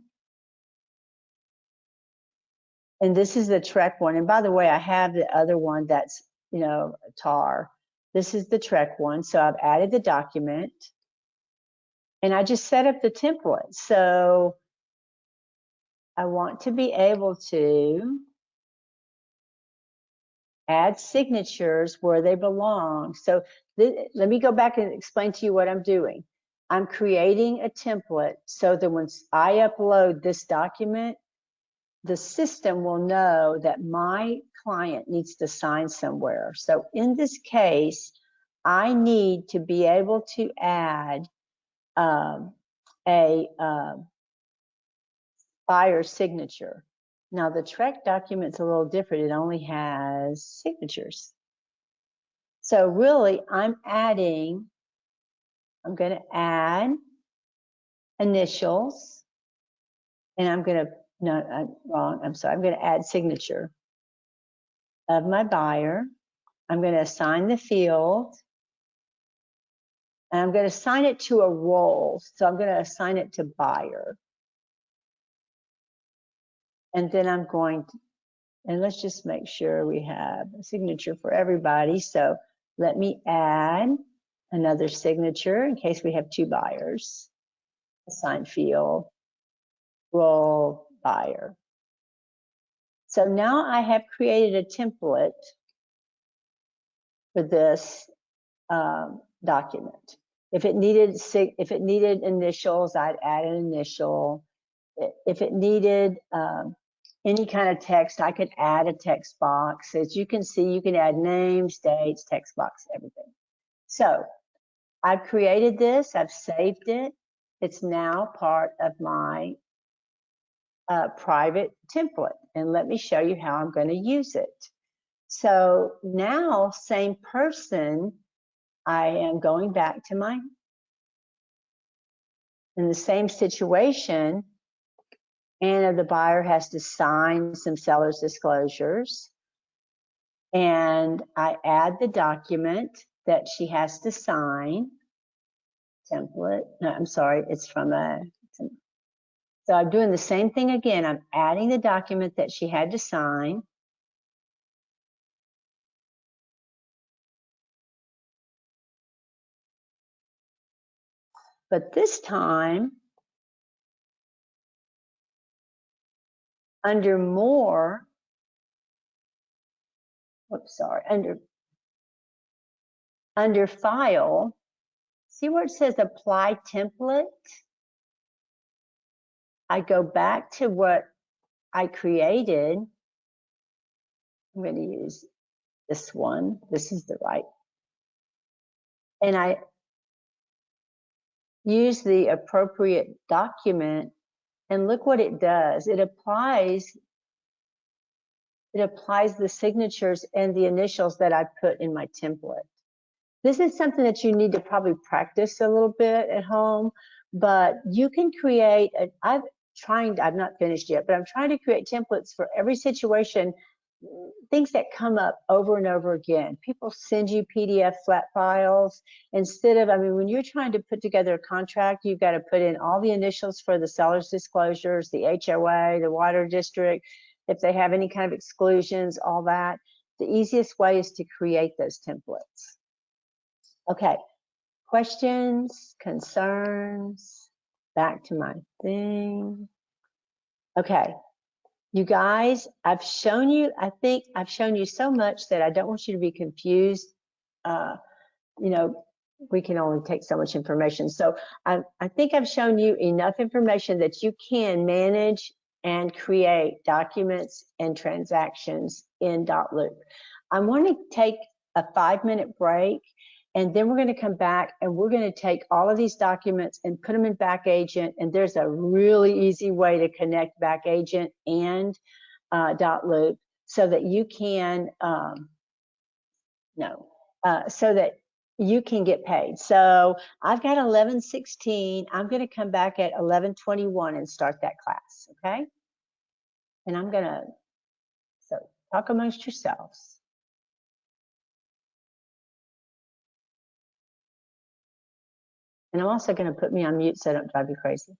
And this is the Trek one. And by the way, I have the other one that's, tar. This is the Trek one. So I've added the document and I just set up the template. So I want to be able to add signatures where they belong. So let me go back and explain to you what I'm doing. I'm creating a template so that once I upload this document, the system will know that my client needs to sign somewhere. So in this case, I need to be able to add a buyer signature. Now the Trek document's a little different. It only has signatures. So really, I'm going to add initials, and I'm going to, no, I'm wrong, I'm sorry, I'm going to add signature of my buyer. I'm going to assign the field, and I'm going to assign it to a role. So I'm going to assign it to buyer. And then I'm going to, and let's just make sure we have a signature for everybody. So let me add another signature in case we have two buyers. Assign field, role, buyer. So now I have created a template for this document. If it needed initials, I'd add an initial. If it needed any kind of text, I could add a text box. As you can see, you can add names, dates, text box, everything. So I've created this, I've saved it. It's now part of my private template. And let me show you how I'm going to use it. So now, same person, I am going back to in the same situation, Anna, the buyer, has to sign some seller's disclosures. And I add the document that she has to sign. Template, no, I'm sorry, it's from so I'm doing the same thing again. I'm adding the document that she had to sign. But this time, under more, oops, sorry, under file, see where it says apply template? I go back to what I created. I'm going to use this one. This is the right. And I use the appropriate document, and look what it does. It applies the signatures and the initials that I put in my template. This is something that you need to probably practice a little bit at home, but you can create, I've not finished yet, but I'm trying to create templates for every situation, things that come up over and over again. People send you PDF flat files instead of, when you're trying to put together a contract, you've got to put in all the initials for the seller's disclosures, the HOA, the water district, if they have any kind of exclusions, all that. The easiest way is to create those templates. Okay, questions, concerns, back to my thing. Okay, you guys, I've shown you, I think I've shown you so much that I don't want you to be confused. You know, we can only take so much information. So I think I've shown you enough information that you can manage and create documents and transactions in DotLoop. I want to take a 5-minute break, and then we're going to come back and we're going to take all of these documents and put them in BackAgent. And there's a really easy way to connect BackAgent and DotLoop so that you can so that you can get paid. So I've got 11:16. I'm going to come back at 11:21 and start that class. Okay. And I'm going to, so talk amongst yourselves. And I'm also going to put me on mute so I don't drive you crazy.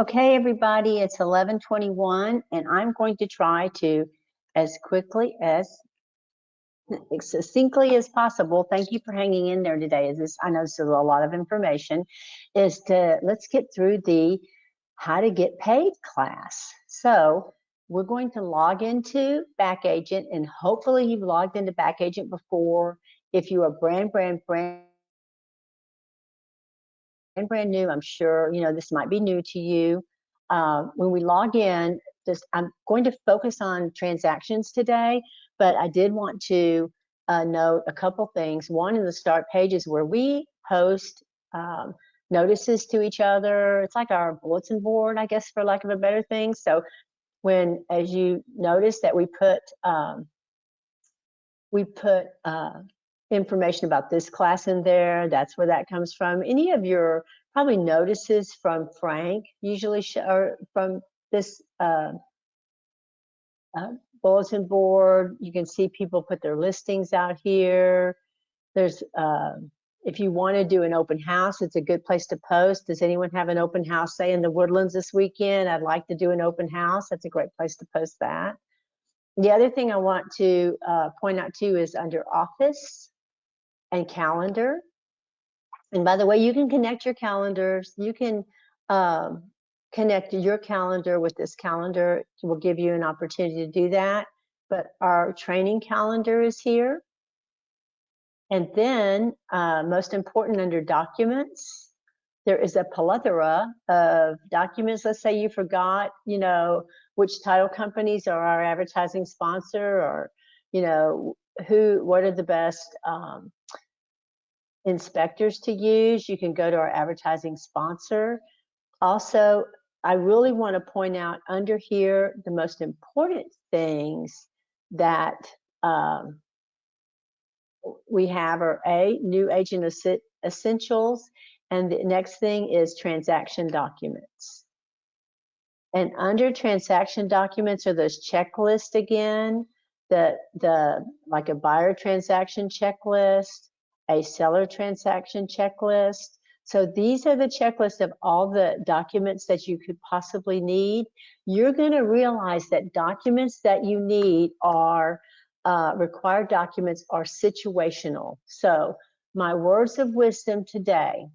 Okay, everybody, it's 11:21, and I'm going to try to, as quickly as succinctly as possible, thank you for hanging in there today. I know this is a lot of information, let's get through the how to get paid class. So we're going to log into BackAgent, and hopefully you've logged into BackAgent before. If you are brand new, I'm sure this might be new to you. When we log in, I'm going to focus on transactions today, but I did want to note a couple things. One, in the start page is where we post notices to each other. It's like our bulletin board, I guess, for lack of a better thing. So as you notice that we put information about this class in there, that's where that comes from. Any of your probably notices from Frank usually or from this bulletin board. You can see people put their listings out here. There's if you want to do an open house, it's a good place to post. Does anyone have an open house, say, in the Woodlands this weekend? I'd like to do an open house. That's a great place to post that. The other thing I want to point out too is under Office and Calendar. And by the way, you can connect your calendars. You can connect your calendar with this calendar. We'll give you an opportunity to do that. But our training calendar is here. And then most important, under Documents, there is a plethora of documents. Let's say you forgot, which title companies are our advertising sponsor, or, what are the best inspectors to use. You can go to our advertising sponsor. Also, I really want to point out under here the most important things that we have are new agent essentials, and the next thing is transaction documents. And under transaction documents are those checklists again, like a buyer transaction checklist, a seller transaction checklist. So these are the checklists of all the documents that you could possibly need. You're going to realize that documents that you need are required documents are situational. So my words of wisdom today,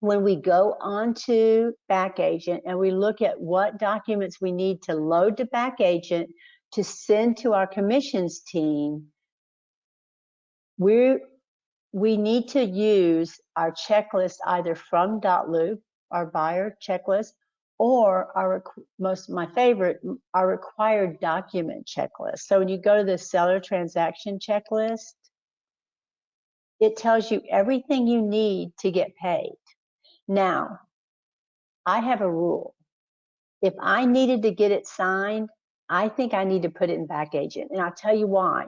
when we go on to BackAgent and we look at what documents we need to load to BackAgent to send to our commissions team, we need to use our checklist either from DotLoop, our buyer checklist, or my favorite, our required document checklist. So when you go to the seller transaction checklist, it tells you everything you need to get paid. Now, I have a rule. If I needed to get it signed, I think I need to put it in BackAgent, and I'll tell you why.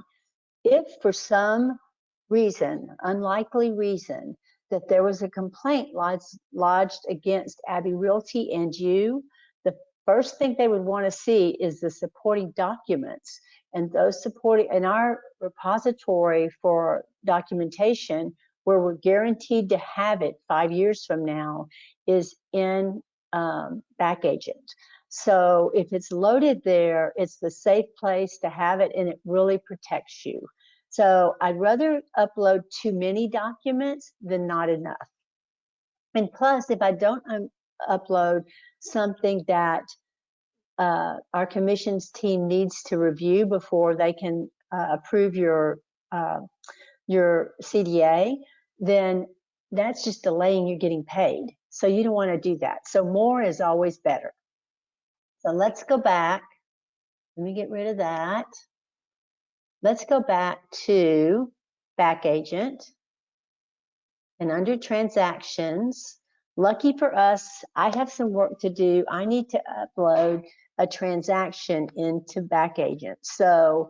If for some reason, unlikely reason, that there was a complaint lodged against Abbey Realty and you, the first thing they would want to see is the supporting documents. And those supporting, in our repository for documentation, where we're guaranteed to have it 5 years from now, is in BackAgent. So if it's loaded there, it's the safe place to have it, and it really protects you. So I'd rather upload too many documents than not enough. And plus, if I don't upload something that our commissions team needs to review before they can approve your CDA, then that's just delaying you getting paid. So you don't want to do that. So more is always better. So let's go back. Let me get rid of that. Let's go back to BackAgent. And under transactions, lucky for us, I have some work to do. I need to upload a transaction into BackAgent. So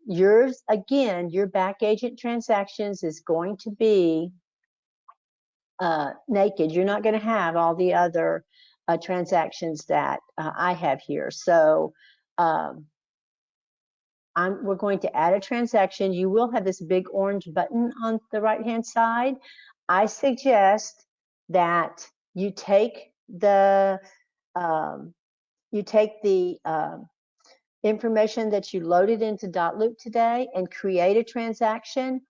yours, again, your BackAgent transactions is going to be naked. You're not going to have all the other transactions that I have here. So we're going to add a transaction. You will have this big orange button on the right-hand side. I suggest that you take the you take the information that you loaded into DotLoop today and create a transaction,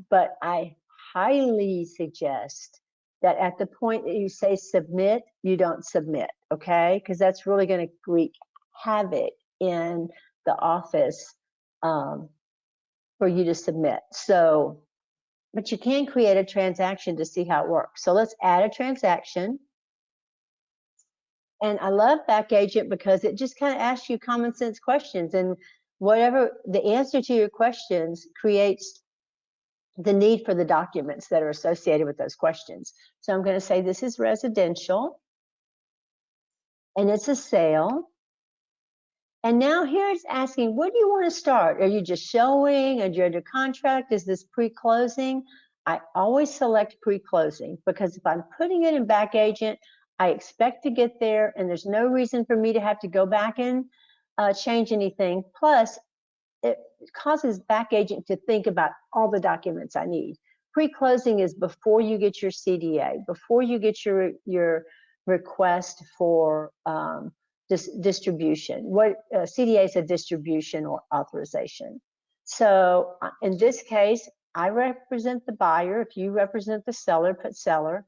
but I highly suggest that at the point that you say submit, you don't submit, okay? Because that's really going to wreak havoc in the office for you to submit. So, but you can create a transaction to see how it works. So let's add a transaction. And I love BackAgent because it just kind of asks you common sense questions, and whatever the answer to your questions creates the need for the documents that are associated with those questions. So I'm going to say this is residential and it's a sale. And now here it's asking, what do you want to start? Are you just showing? Are you under contract? Is this pre-closing? I always select pre-closing because if I'm putting it in BackAgent, I expect to get there and there's no reason for me to have to go back and change anything. Plus, it causes BackAgent to think about all the documents I need. Pre-closing is before you get your CDA, before you get your request for distribution. What CDA is a distribution or authorization. So in this case, I represent the buyer. If you represent the seller, put seller.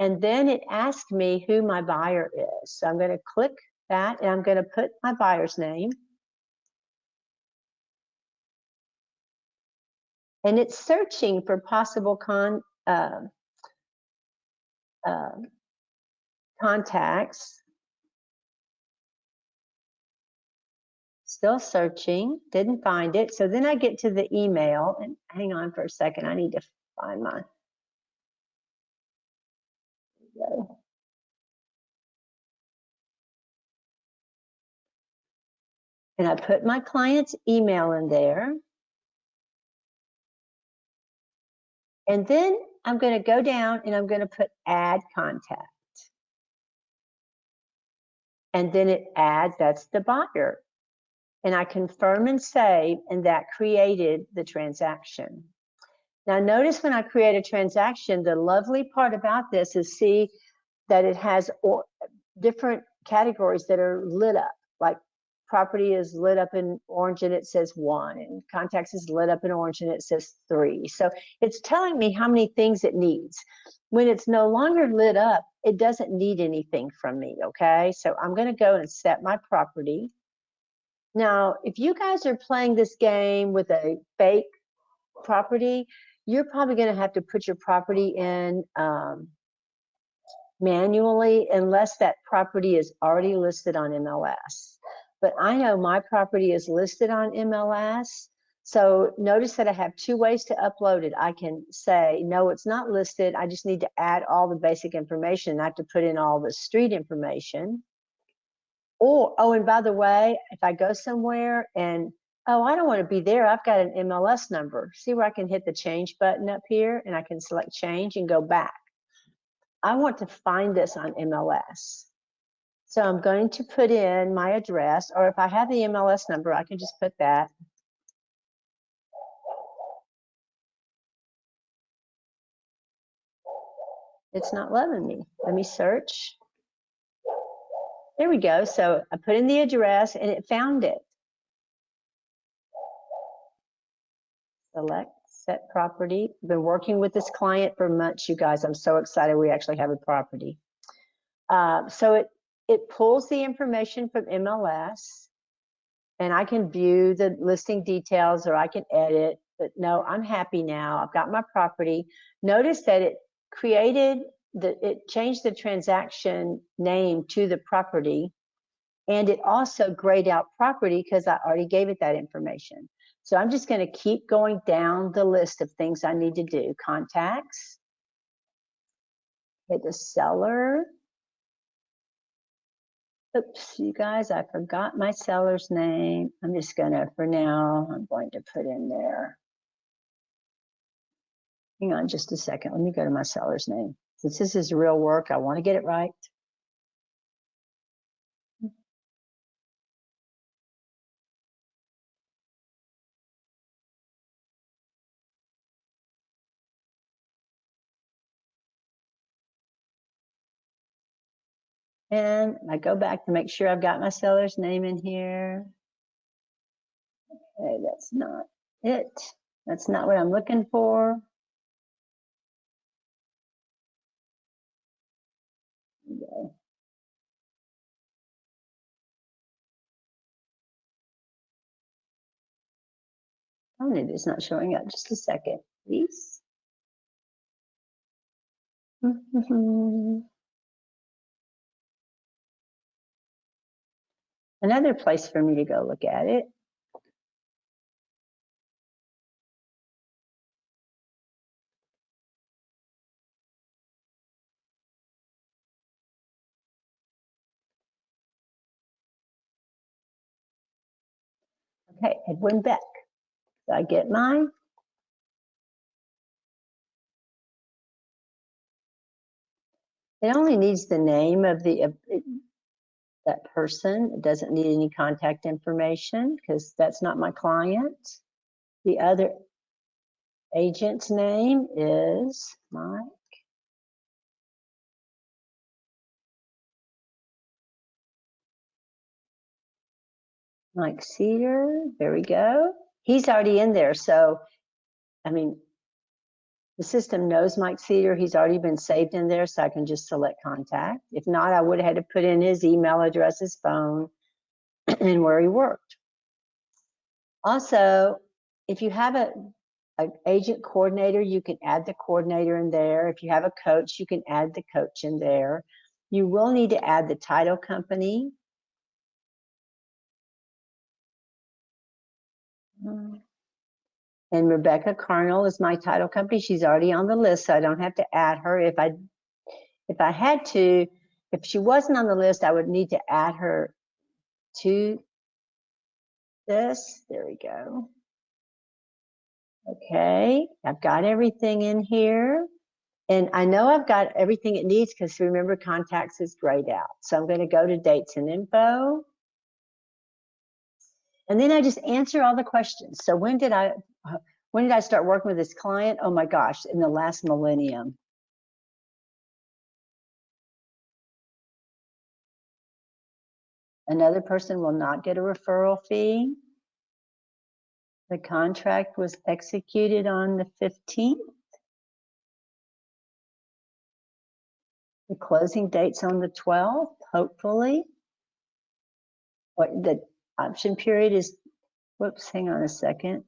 And then it asks me who my buyer is. So I'm going to click that and I'm going to put my buyer's name. And it's searching for possible contacts. Still searching, didn't find it. So then I get to the email, and hang on for a second, I need to find my, and I put my client's email in there. And then I'm going to go down and I'm going to put add contact. And then it adds, that's the buyer. And I confirm and save, and that created the transaction. Now notice when I create a transaction, the lovely part about this is see that it has different categories that are lit up, like property is lit up in orange and it says 1, and contacts is lit up in orange and it says 3. So it's telling me how many things it needs. When it's no longer lit up, it doesn't need anything from me, okay? So I'm going to go and set my property. Now, if you guys are playing this game with a fake property, you're probably going to have to put your property in manually unless that property is already listed on MLS. But I know my property is listed on MLS. So notice that I have 2 ways to upload it. I can say, no, it's not listed. I just need to add all the basic information, not to put in all the street information. Or, oh, and by the way, if I go somewhere and, oh, I don't want to be there, I've got an MLS number. See where I can hit the change button up here and I can select change and go back. I want to find this on MLS. So I'm going to put in my address, or if I have the MLS number, I can just put that. It's not letting me. Let me search. There we go. So I put in the address and it found it. Select, set property. I've been working with this client for months, you guys. I'm so excited we actually have a property. So it pulls the information from MLS, and I can view the listing details or I can edit, but no, I'm happy now. I've got my property. Notice that it changed the transaction name to the property, and it also grayed out property because I already gave it that information. So I'm just going to keep going down the list of things I need to do. Contacts, hit the seller. Oops, you guys, I forgot my seller's name. I'm just gonna, for now, I'm going to put in there. Hang on just a second. Let me go to my seller's name. Since this is real work, I want to get it right. And I go back to make sure I've got my seller's name in here. Okay, that's not it. That's not what I'm looking for. Okay. Oh, it is not showing up. Just a second, please. Another place for me to go look at it. Okay, Edwin Beck. Did I get mine? It only needs the name of that person. It doesn't need any contact information because that's not my client. The other agent's name is Mike Cedar. There we go. He's already in there. So, I mean, the system knows Mike Cedar. He's already been saved in there, so I can just select contact. If not, I would have had to put in his email address, his phone, and where he worked. Also, if you have an agent coordinator, you can add the coordinator in there. If you have a coach, you can add the coach in there. You will need to add the title company. And Rebecca Carnell is my title company. She's already on the list, so I don't have to add her. If I had to, if she wasn't on the list, I would need to add her to this. There we go. Okay, I've got everything in here. And I know I've got everything it needs because remember, contacts is grayed out. So I'm going to go to dates and info. And then I just answer all the questions. So when did I start working with this client? Oh my gosh, in the last millennium. Another person will not get a referral fee. The contract was executed on the 15th. The closing date's on the 12th, hopefully. What the option period is, whoops, hang on a second.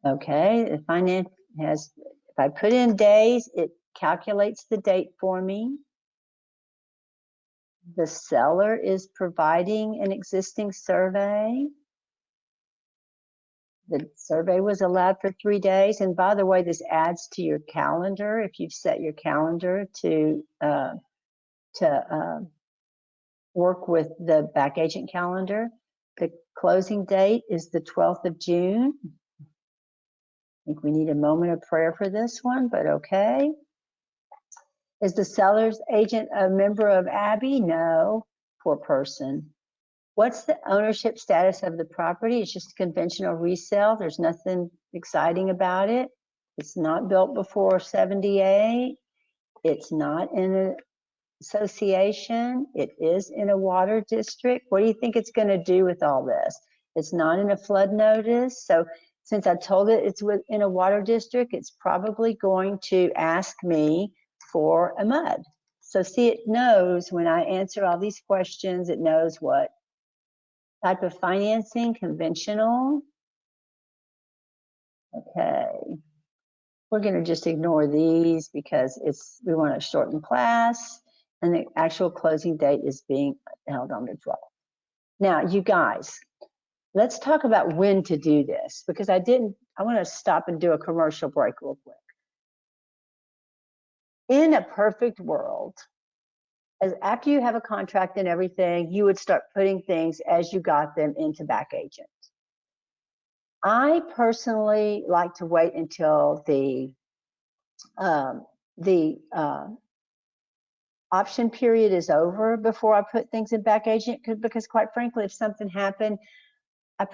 Okay, the finance has, if I put in days, it calculates the date for me. The seller is providing an existing survey. The survey was allowed for 3 days. And by the way, this adds to your calendar if you've set your calendar to work with the BackAgent calendar. The closing date is the 12th of June. I think we need a moment of prayer for this one, but okay. Is the seller's agent a member of Abby? No, poor person. What's the ownership status of the property? It's just a conventional resale. There's nothing exciting about it. It's not built before 78. It's not in an association. It is in a water district. What do you think it's going to do with all this? It's not in a flood notice. So since I told it it's in a water district, it's probably going to ask me for a MUD. So see, it knows when I answer all these questions, it knows what type of financing, conventional. Okay, we're going to just ignore these because we want to shorten class, and the actual closing date is being held on the 12th. Now, you guys, let's talk about when to do this, because I want to stop and do a commercial break real quick. In a perfect world, after you have a contract and everything, you would start putting things as you got them into BackAgent. I personally like to wait until the option period is over before I put things in BackAgent, because quite frankly, if something happened,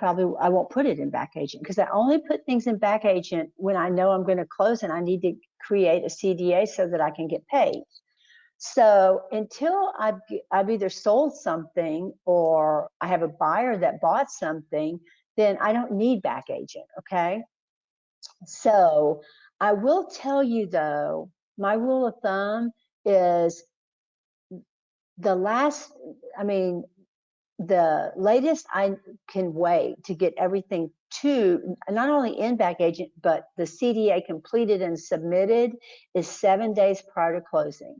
I won't put it in BackAgent, because I only put things in BackAgent when I know I'm going to close and I need to create a CDA so that I can get paid. So until I've either sold something or I have a buyer that bought something, then I don't need BackAgent, okay? So I will tell you though, my rule of thumb is the latest I can wait to get everything to, not only in BackAgent, but the CDA completed and submitted, is 7 days prior to closing.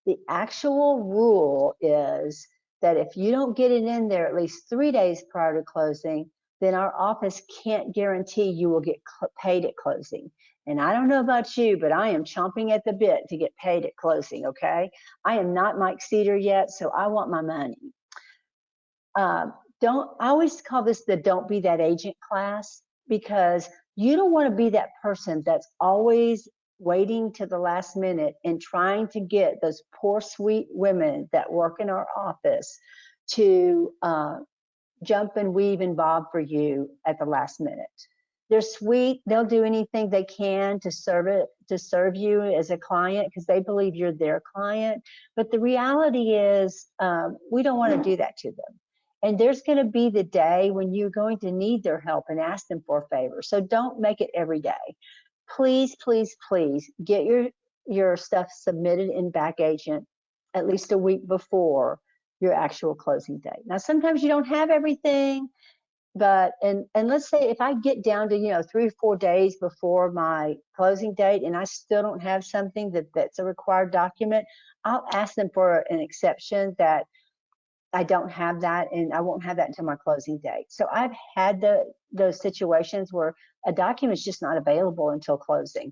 The actual rule is that if you don't get it in there at least 3 days prior to closing, then our office can't guarantee you will get paid at closing. And I don't know about you, but I am chomping at the bit to get paid at closing, okay? I am not Mike Cedar yet, so I want my money. I always call this the don't be that agent class, because you don't want to be that person that's always waiting to the last minute and trying to get those poor sweet women that work in our office to jump and weave and bob for you at the last minute. They're sweet, they'll do anything they can to serve you as a client because they believe you're their client, but the reality is we don't want to do that to them. And there's going to be the day when you're going to need their help and ask them for a favor. So don't make it every day. Please, please, please get your stuff submitted in BackAgent at least a week before your actual closing date. Now, sometimes you don't have everything, but, and let's say if I get down to, 3 or 4 days before my closing date and I still don't have something that's a required document, I'll ask them for an exception that I don't have that, and I won't have that until my closing date. So I've had those situations where a document's just not available until closing.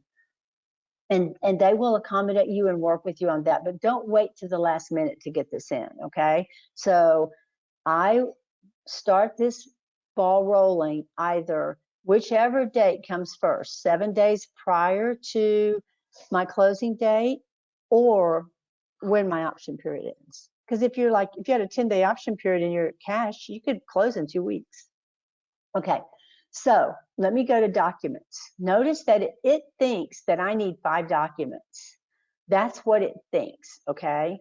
And they will accommodate you and work with you on that, but don't wait to the last minute to get this in, okay? So I start this ball rolling either whichever date comes first, 7 days prior to my closing date or when my option period ends. Because if you had a 10-day option period in your cash, you could close in 2 weeks. Okay, so let me go to documents. Notice that it thinks that I need 5 documents. That's what it thinks, okay?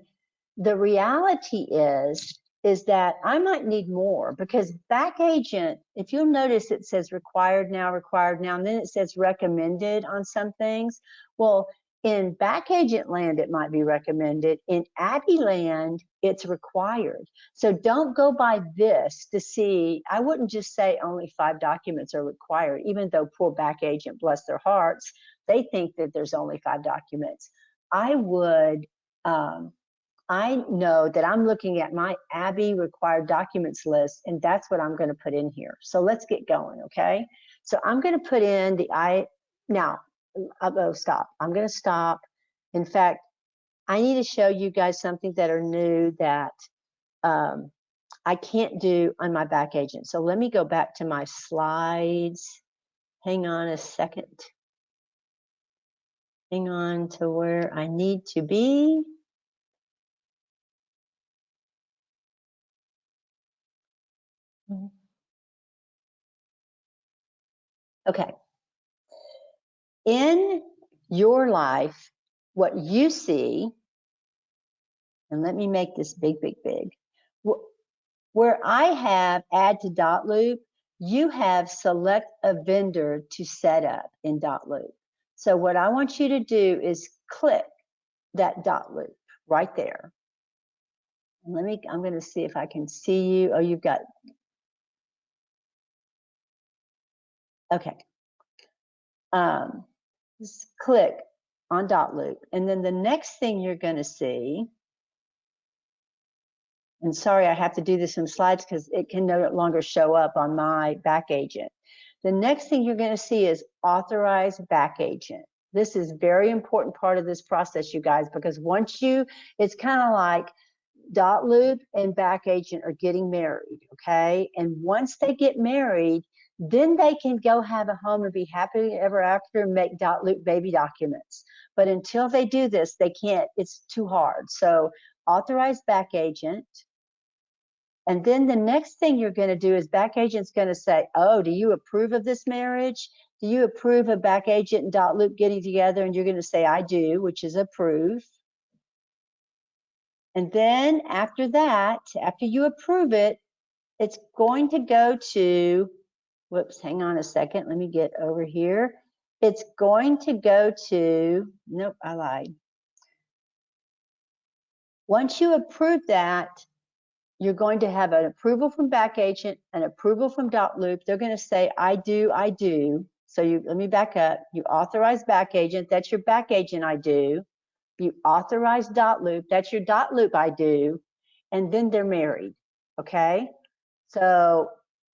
The reality is that I might need more, because BackAgent, if you'll notice, it says required now, and then it says recommended on some things. Well, in BackAgent land, it might be recommended. In Abby land, it's required. So don't go by this to see. I wouldn't just say only 5 documents are required, even though poor BackAgent, bless their hearts, they think that there's only 5 documents. I would, I know that I'm looking at my Abby required documents list, and that's what I'm going to put in here. So let's get going, okay? So I'm going to put in now, I'll go stop. I'm going to stop. In fact, I need to show you guys something that are new that I can't do on my BackAgent. So let me go back to my slides. Hang on a second. Hang on to where I need to be. Okay. In your life, what you see, and let me make this big, big, big. Where I have add to DotLoop, you have select a vendor to set up in DotLoop. So what I want you to do is click that DotLoop right there. I'm going to see if I can see you. Oh, you've got, okay. Just click on DotLoop. And then the next thing you're going to see, and sorry, I have to do this in slides because it can no longer show up on my BackAgent. The next thing you're going to see is Authorize BackAgent. This is a very important part of this process, you guys, because once it's kind of like DotLoop and BackAgent are getting married, okay? And once they get married, then they can go have a home and be happily ever after and make DotLoop baby documents. But until they do this, they can't. It's too hard. So Authorize BackAgent. And then the next thing you're going to do is BackAgent's going to say, oh, do you approve of this marriage? Do you approve of BackAgent and DotLoop getting together? And you're going to say, I do, which is approve. And then after that, after you approve it, it's going to go to, whoops, hang on a second. Let me get over here. It's going to go to, nope, I lied. Once you approve that, you're going to have an approval from BackAgent, an approval from DotLoop. They're going to say, I do, I do. So let me back up. You authorize BackAgent, that's your BackAgent I do. You authorize DotLoop, that's your DotLoop I do. And then they're married, okay? So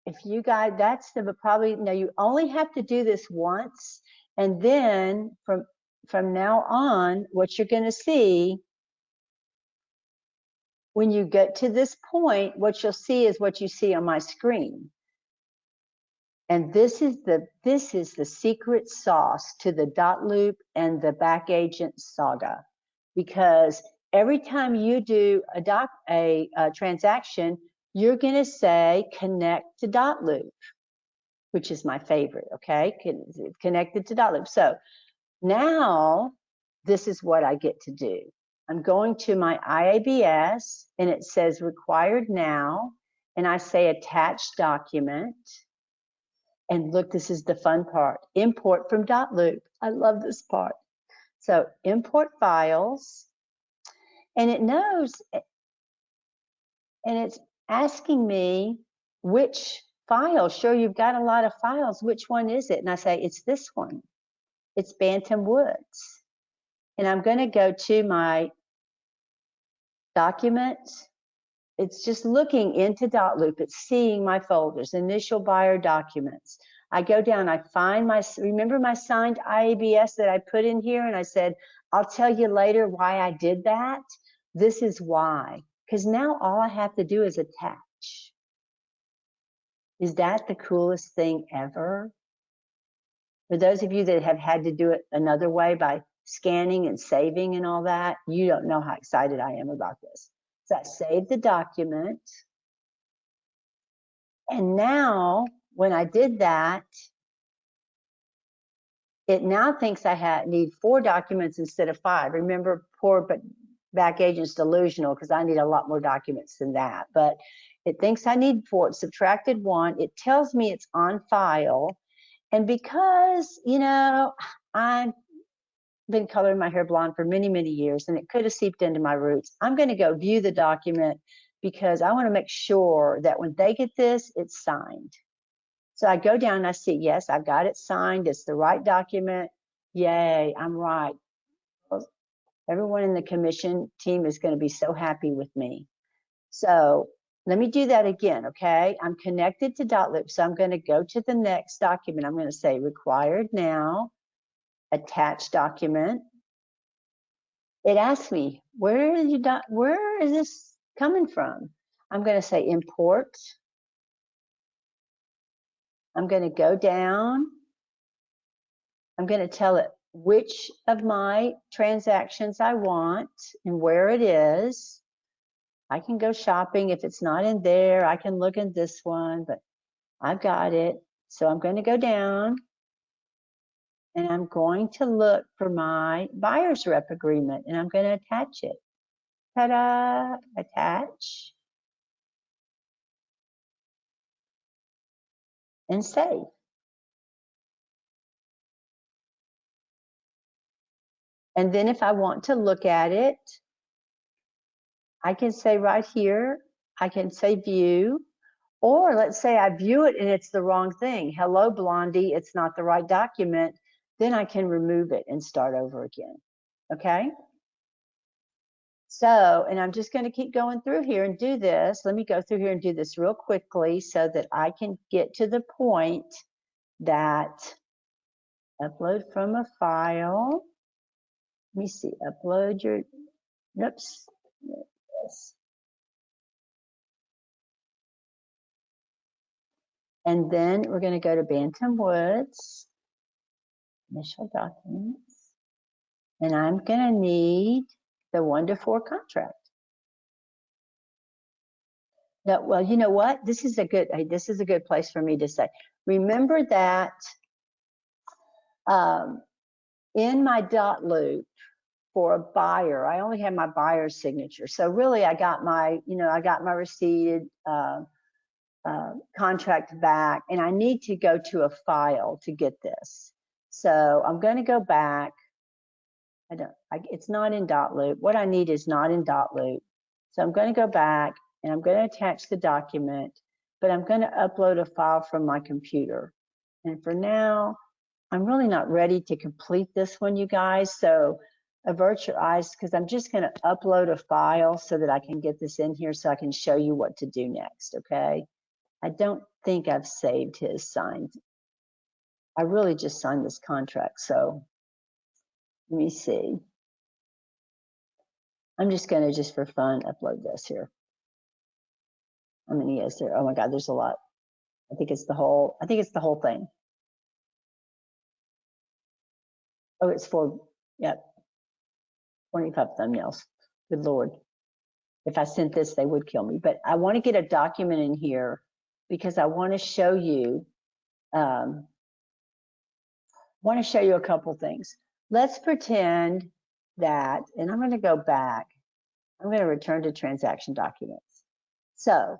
if you guys, that's the probably, now you only have to do this once. And then from now on, what you're going to see, when you get to this point, what you'll see is what you see on my screen. And this is the secret sauce to the DotLoop and the BackAgent saga. Because every time you do a transaction, you're going to say connect to DotLoop, which is my favorite, okay? Connected to DotLoop. So now this is what I get to do. I'm going to my IABS and it says required now, and I say attached document. And look, this is the fun part. Import from DotLoop. I love this part. So import files, and it knows, and it's asking me which file. Sure, you've got a lot of files. Which one is it? And I say, it's this one. It's Bantam Woods. And I'm going to go to my documents. It's just looking into DotLoop. It's seeing my folders, initial buyer documents. I go down, I find remember my signed IABS that I put in here, and I said, I'll tell you later why I did that. This is why, because now all I have to do is attach. Is that the coolest thing ever? For those of you that have had to do it another way by scanning and saving and all that, you don't know how excited I am about this. So I saved the document. And now, when I did that, it now thinks I need 4 documents instead of 5. Remember, poor BackAgent's delusional because I need a lot more documents than that. But it thinks I need 4. It subtracted 1. It tells me it's on file. And because, you know, I've been coloring my hair blonde for many, many years, and it could have seeped into my roots, I'm going to go view the document because I want to make sure that when they get this, it's signed. So I go down and I see, yes, I've got it signed. It's the right document. Yay, I'm right. Well, everyone in the commission team is going to be so happy with me. So let me do that again, okay? I'm connected to DotLoop, so I'm going to go to the next document. I'm going to say required now, attached document. It asks me, where is this coming from? I'm going to say import. I'm going to go down. I'm going to tell it which of my transactions I want and where it is. I can go shopping. If it's not in there, I can look in this one, but I've got it. So I'm going to go down and I'm going to look for my buyer's rep agreement and I'm going to attach it. Ta-da, attach and save. And then if I want to look at it, I can say right here, I can say view, or let's say I view it and it's the wrong thing. Hello, Blondie, it's not the right document. Then I can remove it and start over again, okay? So, and I'm just gonna keep going through here and do this. Let me go through here and do this real quickly so that I can get to the point that upload from a file. Let me see, upload your, oops, yes. And then we're going to go to Bantam Woods, initial documents, and I'm going to need the 1-to-4 contract. No, well, you know what? This is a good place for me to say. Remember that in my DotLoop for a buyer, I only have my buyer's signature. So really, I got my receipted contract back, and I need to go to a file to get this. So I'm going to go back. It's not in DotLoop. What I need is not in DotLoop. So I'm going to go back and I'm going to attach the document, but I'm going to upload a file from my computer. And for now, I'm really not ready to complete this one, you guys. So avert your eyes, because I'm just going to upload a file so that I can get this in here so I can show you what to do next, okay? I don't think I've saved his signed. I really just signed this contract, so let me see. I'm just going to, just for fun, upload this here. How many is there? Oh my God, there's a lot. I think it's the whole thing. Oh, it's for, yep, 25 thumbnails. Good Lord. If I sent this, they would kill me. But I want to get a document in here because I want to show you, a couple things. Let's pretend that, and I'm going to go back. I'm going to return to transaction documents. So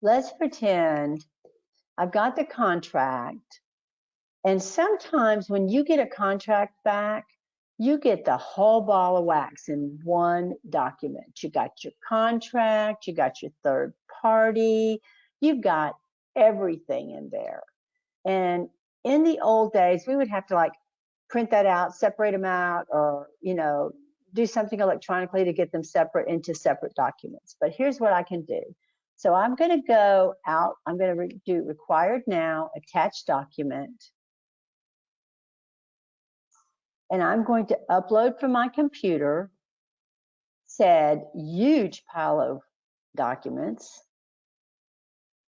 let's pretend I've got the contract. And sometimes when you get a contract back, you get the whole ball of wax in one document. You got your contract, you got your third party, you've got everything in there. And in the old days, we would have to like print that out, separate them out, or, you know, do something electronically to get them separate into separate documents. But here's what I can do. So I'm going to go out, I'm going to do required now, attach document. And I'm going to upload from my computer, said huge pile of documents.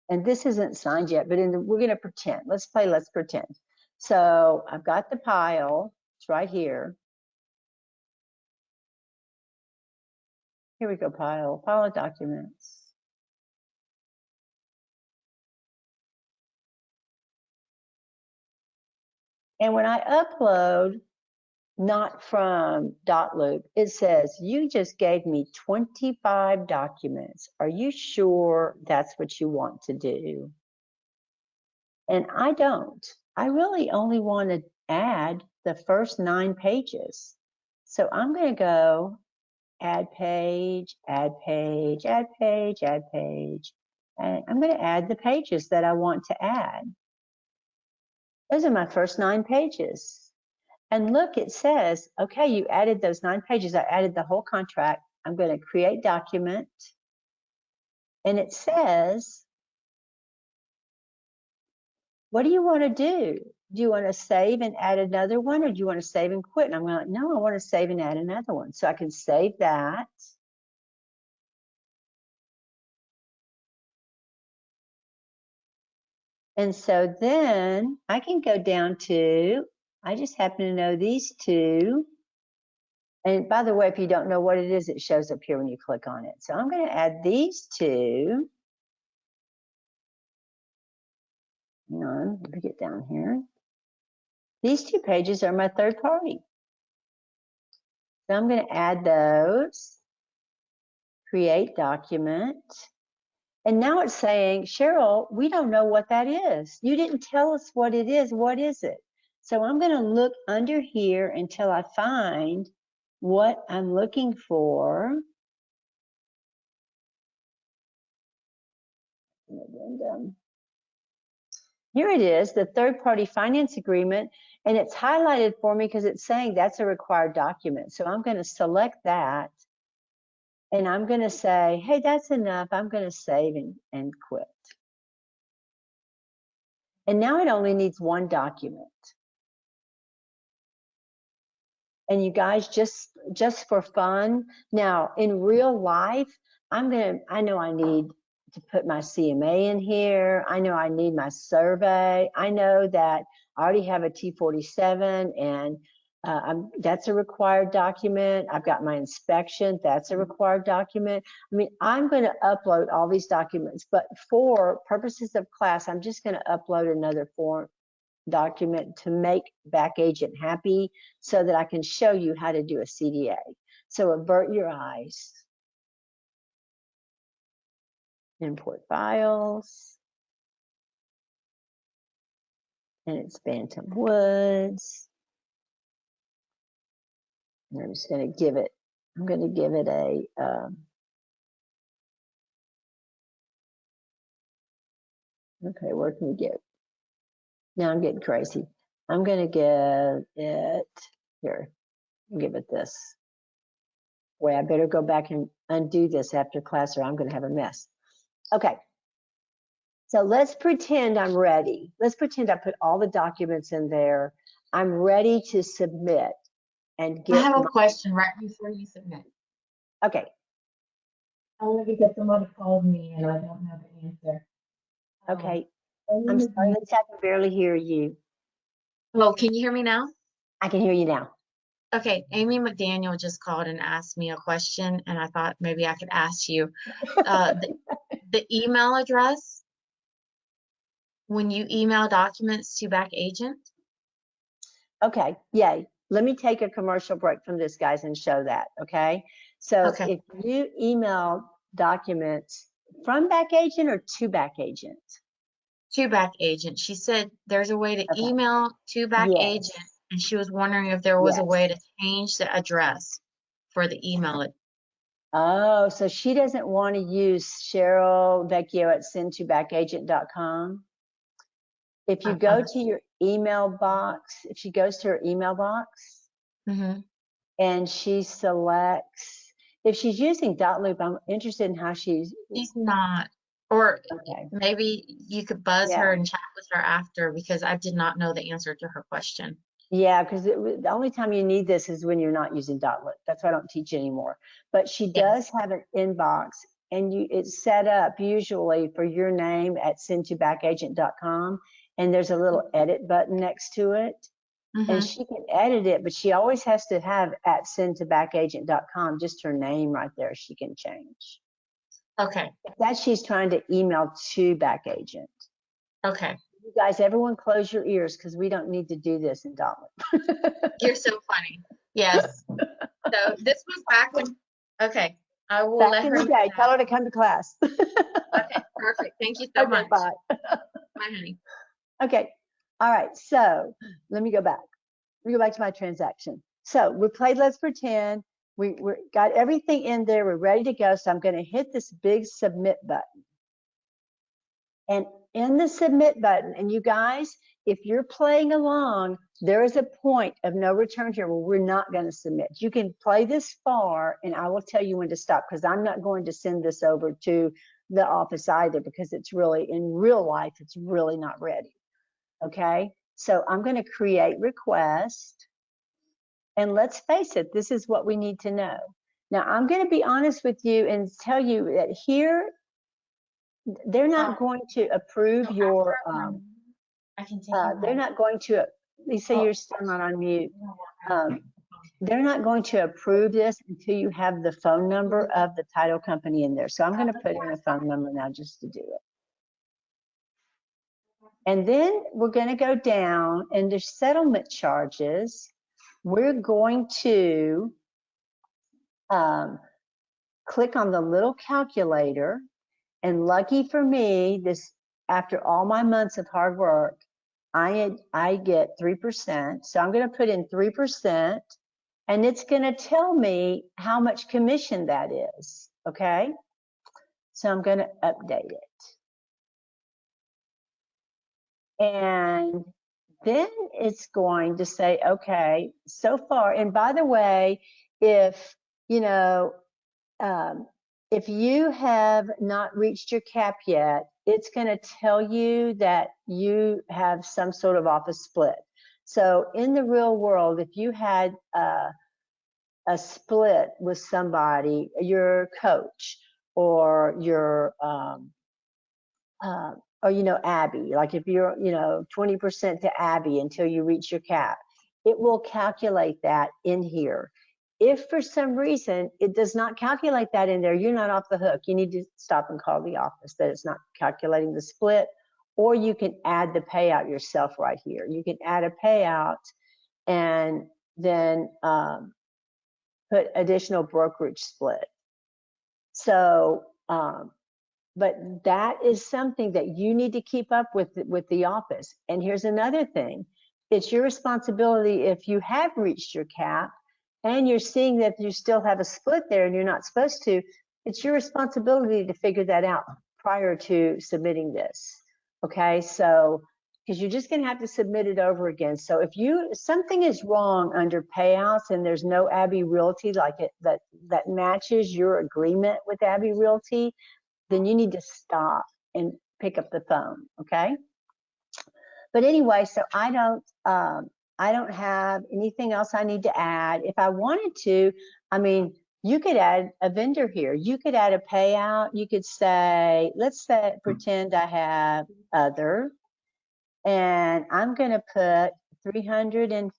And this isn't signed yet, but we're going to pretend. Let's pretend. So I've got the pile. It's right here. Here we go, pile of documents. And when I upload, not from DotLoop, it says, you just gave me 25 documents. Are you sure that's what you want to do? And I don't. I really only want to add the first 9 pages. So I'm going to go add page, add page, add page, add page. And I'm going to add the pages that I want to add. Those are my first 9 pages. And look, it says, okay, you added those 9 pages. I added the whole contract. I'm going to create document. And it says, what do you want to do? Do you want to save and add another one, or do you want to save and quit? And I'm like, no, I want to save and add another one. So I can save that. And so then I can go down to, I just happen to know these 2. And by the way, if you don't know what it is, it shows up here when you click on it. So I'm going to add these 2. Hang on, let me get down here. These 2 pages are my third party. So I'm going to add those, create document. And now it's saying, Cheryl, we don't know what that is. You didn't tell us what it is. What is it? So I'm going to look under here until I find what I'm looking for. Here it is, the third-party finance agreement, and it's highlighted for me because it's saying that's a required document. So I'm going to select that, and I'm going to say, hey, that's enough. I'm going to save and quit. And now it only needs 1 document. And you guys, just for fun, now in real life, I know I need to put my CMA in here. I know I need my survey. I know that I already have a T47, and That's a required document. I've got my inspection. That's a required document. I mean, I'm going to upload all these documents, but for purposes of class, I'm just going to upload another form document to make BackAgent happy so that I can show you how to do a CDA. So avert your eyes. Import files. And it's Bantam Woods. And I'm just going to give it, I'm going to give it a, okay, where can we get? Now I'm getting crazy. I'm going to give it, here, I'll give it this. Wait, I better go back and undo this after class or I'm going to have a mess. Okay. So let's pretend I'm ready. Let's pretend I put all the documents in there. I'm ready to submit and get. I have a question right before you submit. Okay. Only because somebody called me and I don't know the answer. Okay. I'm sorry, Lisa, I can barely hear you. Oh, can you hear me now? I can hear you now. Okay, Amy McDaniel just called and asked me a question, and I thought maybe I could ask you. The email address, when you email documents to BackAgent? Okay, yay. Let me take a commercial break from this, guys, and show that, okay? So Okay. if you email documents from BackAgent or to BackAgent? To BackAgent. She said there's a way to Okay. email to BackAgent, Yes. and she was wondering if there was a way Yes. to change the address for the email. Oh, so she doesn't want to use Cheryl Vecchio at sendtobackagent.com. If you go to your email box, if she goes to her email box and she selects, if she's using DotLoop, I'm interested in how she's not. Or okay. maybe you could buzz Yeah. her and chat with her after, because I did not know the answer to her question. Yeah, because the only time you need this is when you're not using DotLoop. That's why I don't teach anymore. But she does have an inbox, and it's set up usually for your name at sendtobackagent.com, and there's a little edit button next to it. And she can edit it, but she always has to have at sendtobackagent.com, just her name right there she can change. Okay. If that she's trying to email to BackAgent. Okay. You guys, everyone close your ears because we don't need to do this in DotLoop. You're so funny. Yes. So this was back when, okay, I will Back let in her the know day, that. tell her to come to class. Okay, perfect. Thank you so Okay, much. bye. Bye, honey. Okay, all right, so let me go back. Let me go back to my transaction. So we played Let's Pretend. We got everything in there. We're ready to go. So I'm going to hit this big submit button. And in the submit button, and you guys, if you're playing along, there is a point of no return here where we're not going to submit. You can play this far, and I will tell you when to stop, because I'm not going to send this over to the office either, because it's really, in real life, it's really not ready. Okay, so I'm going to create request. And let's face it, this is what we need to know. Now, I'm going to be honest with you and tell you that here, they're not going to approve your, I can take they're not going to, Lisa, you're still not on mute. They're not going to approve this until you have the phone number of the title company in there. So I'm going to put in a phone number now just to do it. And then we're going to go down into settlement charges. We're going to click on the little calculator, and lucky for me, this, after all my months of hard work, I get 3%. So I'm going to put in 3%, and it's going to tell me how much commission that is. Okay, so I'm going to update it. And then it's going to say, okay, so far, and by the way, if, you know, if you have not reached your cap yet, it's going to tell you that you have some sort of office split. So in the real world, if you had a split with somebody, your coach or your, or, you know, Abby, like if you're, you know, 20% to Abby until you reach your cap, it will calculate that in here. If for some reason it does not calculate that in there, you're not off the hook. You need to stop and call the office that it's not calculating the split, or you can add the payout yourself right here. You can add a payout and then put additional brokerage split. So, but that is something that you need to keep up with the office. And here's another thing. It's your responsibility if you have reached your cap and you're seeing that you still have a split there and you're not supposed to, it's your responsibility to figure that out prior to submitting this. Okay, so because you're just going to have to submit it over again. So if something is wrong under payouts and there's no Abbey Realty like it that matches your agreement with Abbey Realty, then you need to stop and pick up the phone. Okay. But anyway, so I don't have anything else I need to add. If I wanted to, I mean, you could add a vendor here. You could add a payout. You could say, pretend I have other, and I'm going to put $350.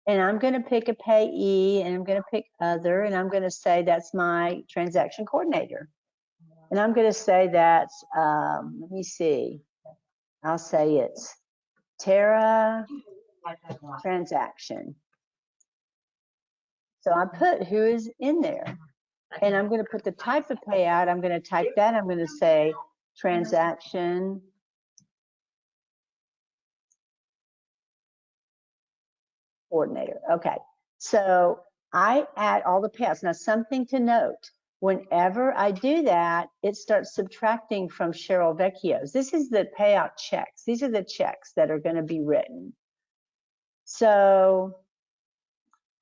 And I'm going to pick a payee, and I'm going to pick other, and I'm going to say that's my transaction coordinator. And I'm going to say that's, let me see, I'll say it's Tara transaction. So I put who is in there. And I'm going to put the type of payout. I'm going to type that. I'm going to say transaction coordinator. Okay. So I add all the payouts. Now, something to note. Whenever I do that, it starts subtracting from Cheryl Vecchio's. This is the payout checks. These are the checks that are going to be written. So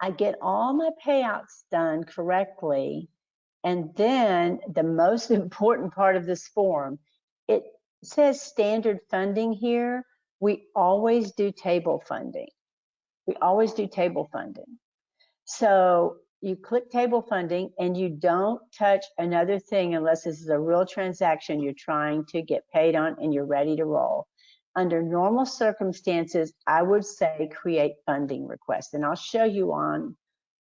I get all my payouts done correctly. And then the most important part of this form, it says standard funding here. We always do table funding. We always do table funding. So you click table funding and you don't touch another thing unless this is a real transaction you're trying to get paid on and you're ready to roll. Under normal circumstances, I would say create funding request. And I'll show you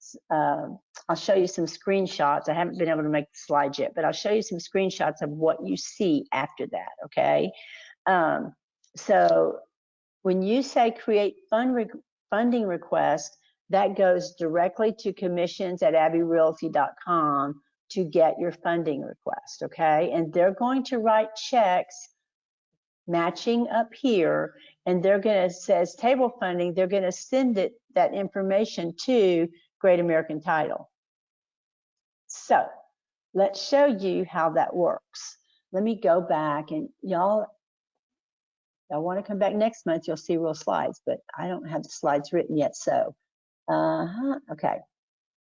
some screenshots. I haven't been able to make the slides yet, but I'll show you some screenshots of what you see after that, okay? So when you say create funding request, that goes directly to commissions@abbeyrealty.com to get your funding request, okay? And they're going to write checks matching up here, and they're going to, says table funding, they're going to send that information to Great American Title. So let's show you how that works. Let me go back, and y'all want to come back next month, you'll see real slides, but I don't have the slides written yet, so. Okay,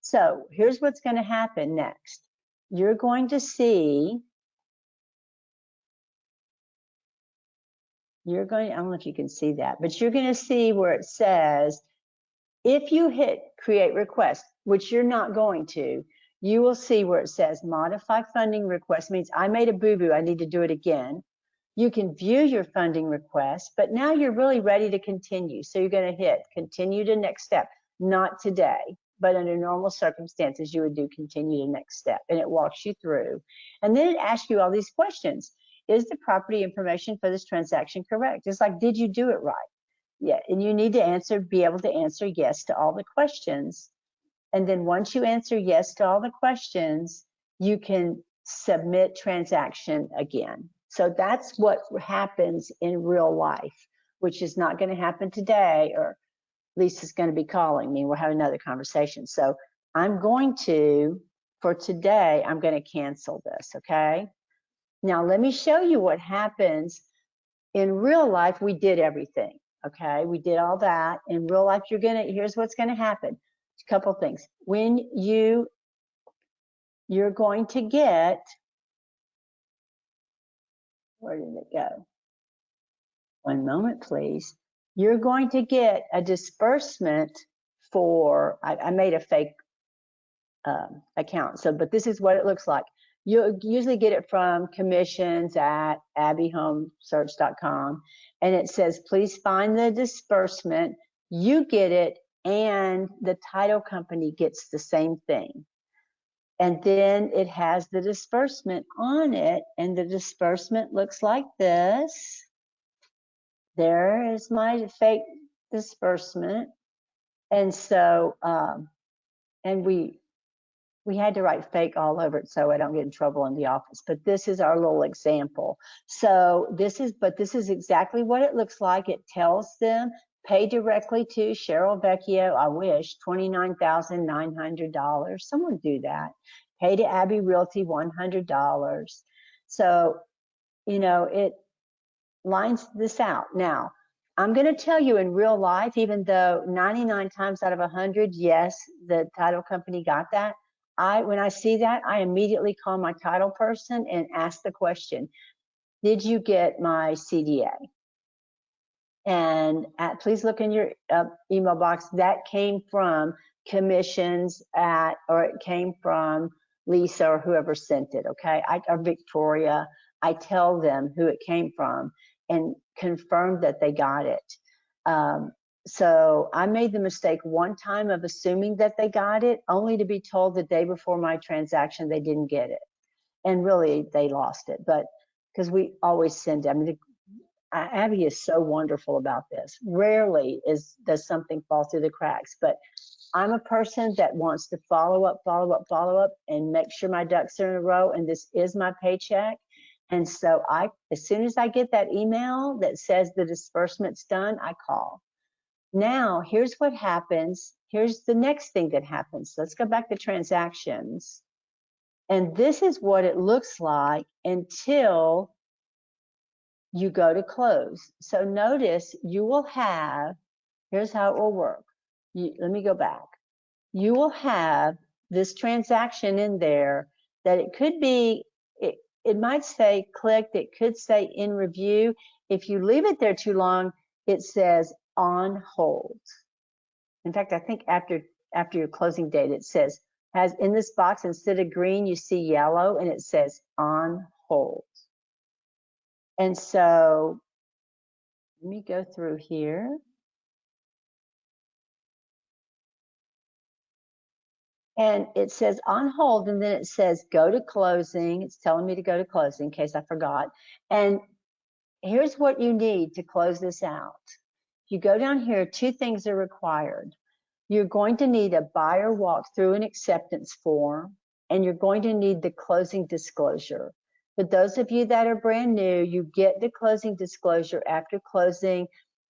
so here's what's going to happen next. You're going to see, I don't know if you can see that, but you're going to see where it says, if you hit create request, which you're not going to, you will see where it says modify funding request, means I made a boo-boo, I need to do it again. You can view your funding request, but now you're really ready to continue. So you're going to hit continue to next step. Not today, but under normal circumstances, you would do continue to next step, and it walks you through. And then it asks you all these questions. Is the property information for this transaction correct? It's like, did you do it right? Yeah, and you need to be able to answer yes to all the questions. And then once you answer yes to all the questions, you can submit transaction again. So that's what happens in real life, which is not going to happen today, or Lisa's going to be calling me. We'll have another conversation. So I'm going to, for today, I'm going to cancel this, okay? Now let me show you what happens in real life. We did everything, okay? We did all that. In real life, here's what's going to happen. A couple things. When you're going to get, where did it go? One moment, please. You're going to get a disbursement for, I made a fake account, but this is what it looks like. you'll usually get it from commissions@abbyhomesearch.com, and it says, please find the disbursement. You get it, and the title company gets the same thing. And then it has the disbursement on it, and the disbursement looks like this. There is my fake disbursement. And so, and we had to write fake all over it so I don't get in trouble in the office. But this is our little example. So this is exactly what it looks like. It tells them, pay directly to Cheryl Vecchio, I wish, $29,900. Someone do that. Pay to Abby Realty, $100. So, you know, it lines this out. Now, I'm going to tell you in real life, even though 99 times out of 100, yes, the title company got that. When I see that, I immediately call my title person and ask the question, did you get my CDA? And please look in your email box. That came from commissions or it came from Lisa or whoever sent it, okay? Or Victoria. I tell them who it came from and confirm that they got it. So I made the mistake one time of assuming that they got it, only to be told the day before my transaction they didn't get it. And really, they lost it. But because we always send, I mean, Abby is so wonderful about this. Rarely does something fall through the cracks, but I'm a person that wants to follow up, and make sure my ducks are in a row, and this is my paycheck. And so as soon as I get that email that says the disbursement's done, I call. Now, here's what happens. Here's the next thing that happens. Let's go back to transactions. And this is what it looks like until you go to close. So notice you will have, here's how it will work. Let me go back. You will have this transaction in there that it could be, it might say clicked, it could say in review. If you leave it there too long, it says on hold. In fact, I think after your closing date, it says, has in this box, instead of green, you see yellow, and it says on hold. And so let me go through here. And it says on hold, and then it says go to closing. It's telling me to go to closing in case I forgot. And here's what you need to close this out. If you go down here, two things are required. You're going to need a buyer walkthrough and acceptance form, and you're going to need the closing disclosure. For those of you that are brand new, you get the closing disclosure after closing.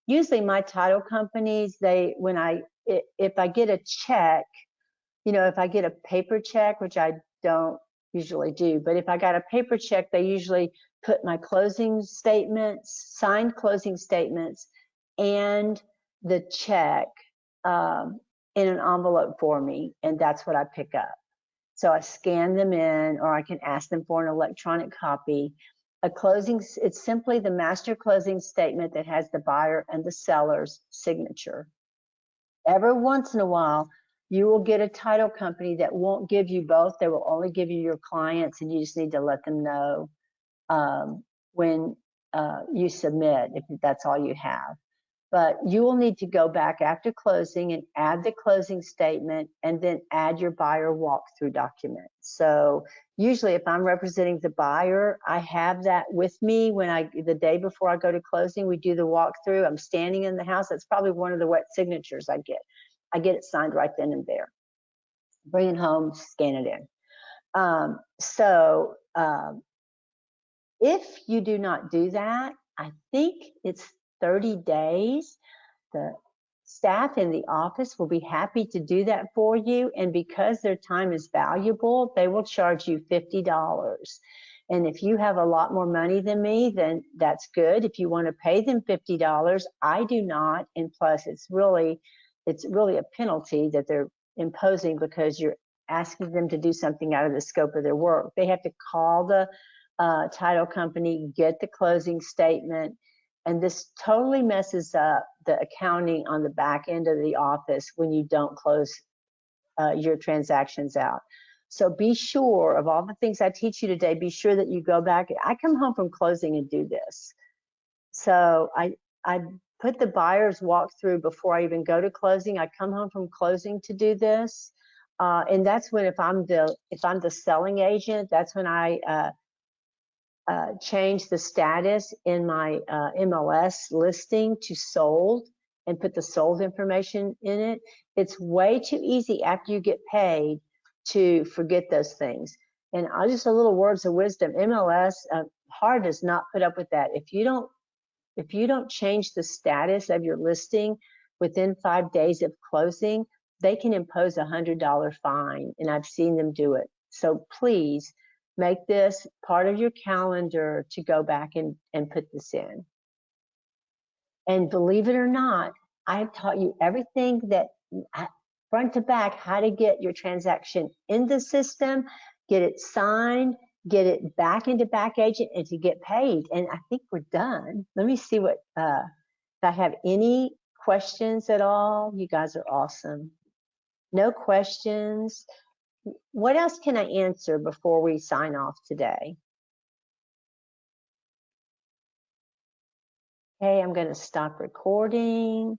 Usually my title companies, if I get a check, you know, if I get a paper check, which I don't usually do, but if I got a paper check, they usually put my closing statements, signed closing statements, and the check in an envelope for me, and that's what I pick up. So I scan them in, or I can ask them for an electronic copy. It's simply the master closing statement that has the buyer and the seller's signature. Every once in a while, you will get a title company that won't give you both. They will only give you your clients, and you just need to let them know when you submit, if that's all you have. But you will need to go back after closing and add the closing statement, and then add your buyer walkthrough document. So usually if I'm representing the buyer, I have that with me when the day before I go to closing, we do the walkthrough. I'm standing in the house. That's probably one of the wet signatures I get. I get it signed right then and there. Bring it home, scan it in. If you do not do that, I think it's 30 days. The staff in the office will be happy to do that for you. And because their time is valuable, they will charge you $50. And if you have a lot more money than me, then that's good. If you want to pay them $50, I do not. And plus, it's really a penalty that they're imposing because you're asking them to do something out of the scope of their work. They have to call the title company, get the closing statement, and this totally messes up the accounting on the back end of the office when you don't close your transactions out. So be sure of all the things I teach you today, be sure that you go back. I come home from closing and do this. So I put the buyer's walkthrough before I even go to closing. I come home from closing to do this. And that's when, if I'm the selling agent, that's when I change the status in my MLS listing to sold and put the sold information in it. It's way too easy after you get paid to forget those things. And I'll just a little words of wisdom. MLS hard does not put up with that. If you don't change the status of your listing within 5 days of closing, they can impose a $100 fine, and I've seen them do it. So please make this part of your calendar to go back and put this in. And believe it or not, I've taught you everything that front to back, how to get your transaction in the system, get it signed, get it back into BackAgent, and to get paid. And I think we're done. Let me see what, if I have any questions at all. You guys are awesome. No questions. What else can I answer before we sign off today? Okay, I'm going to stop recording.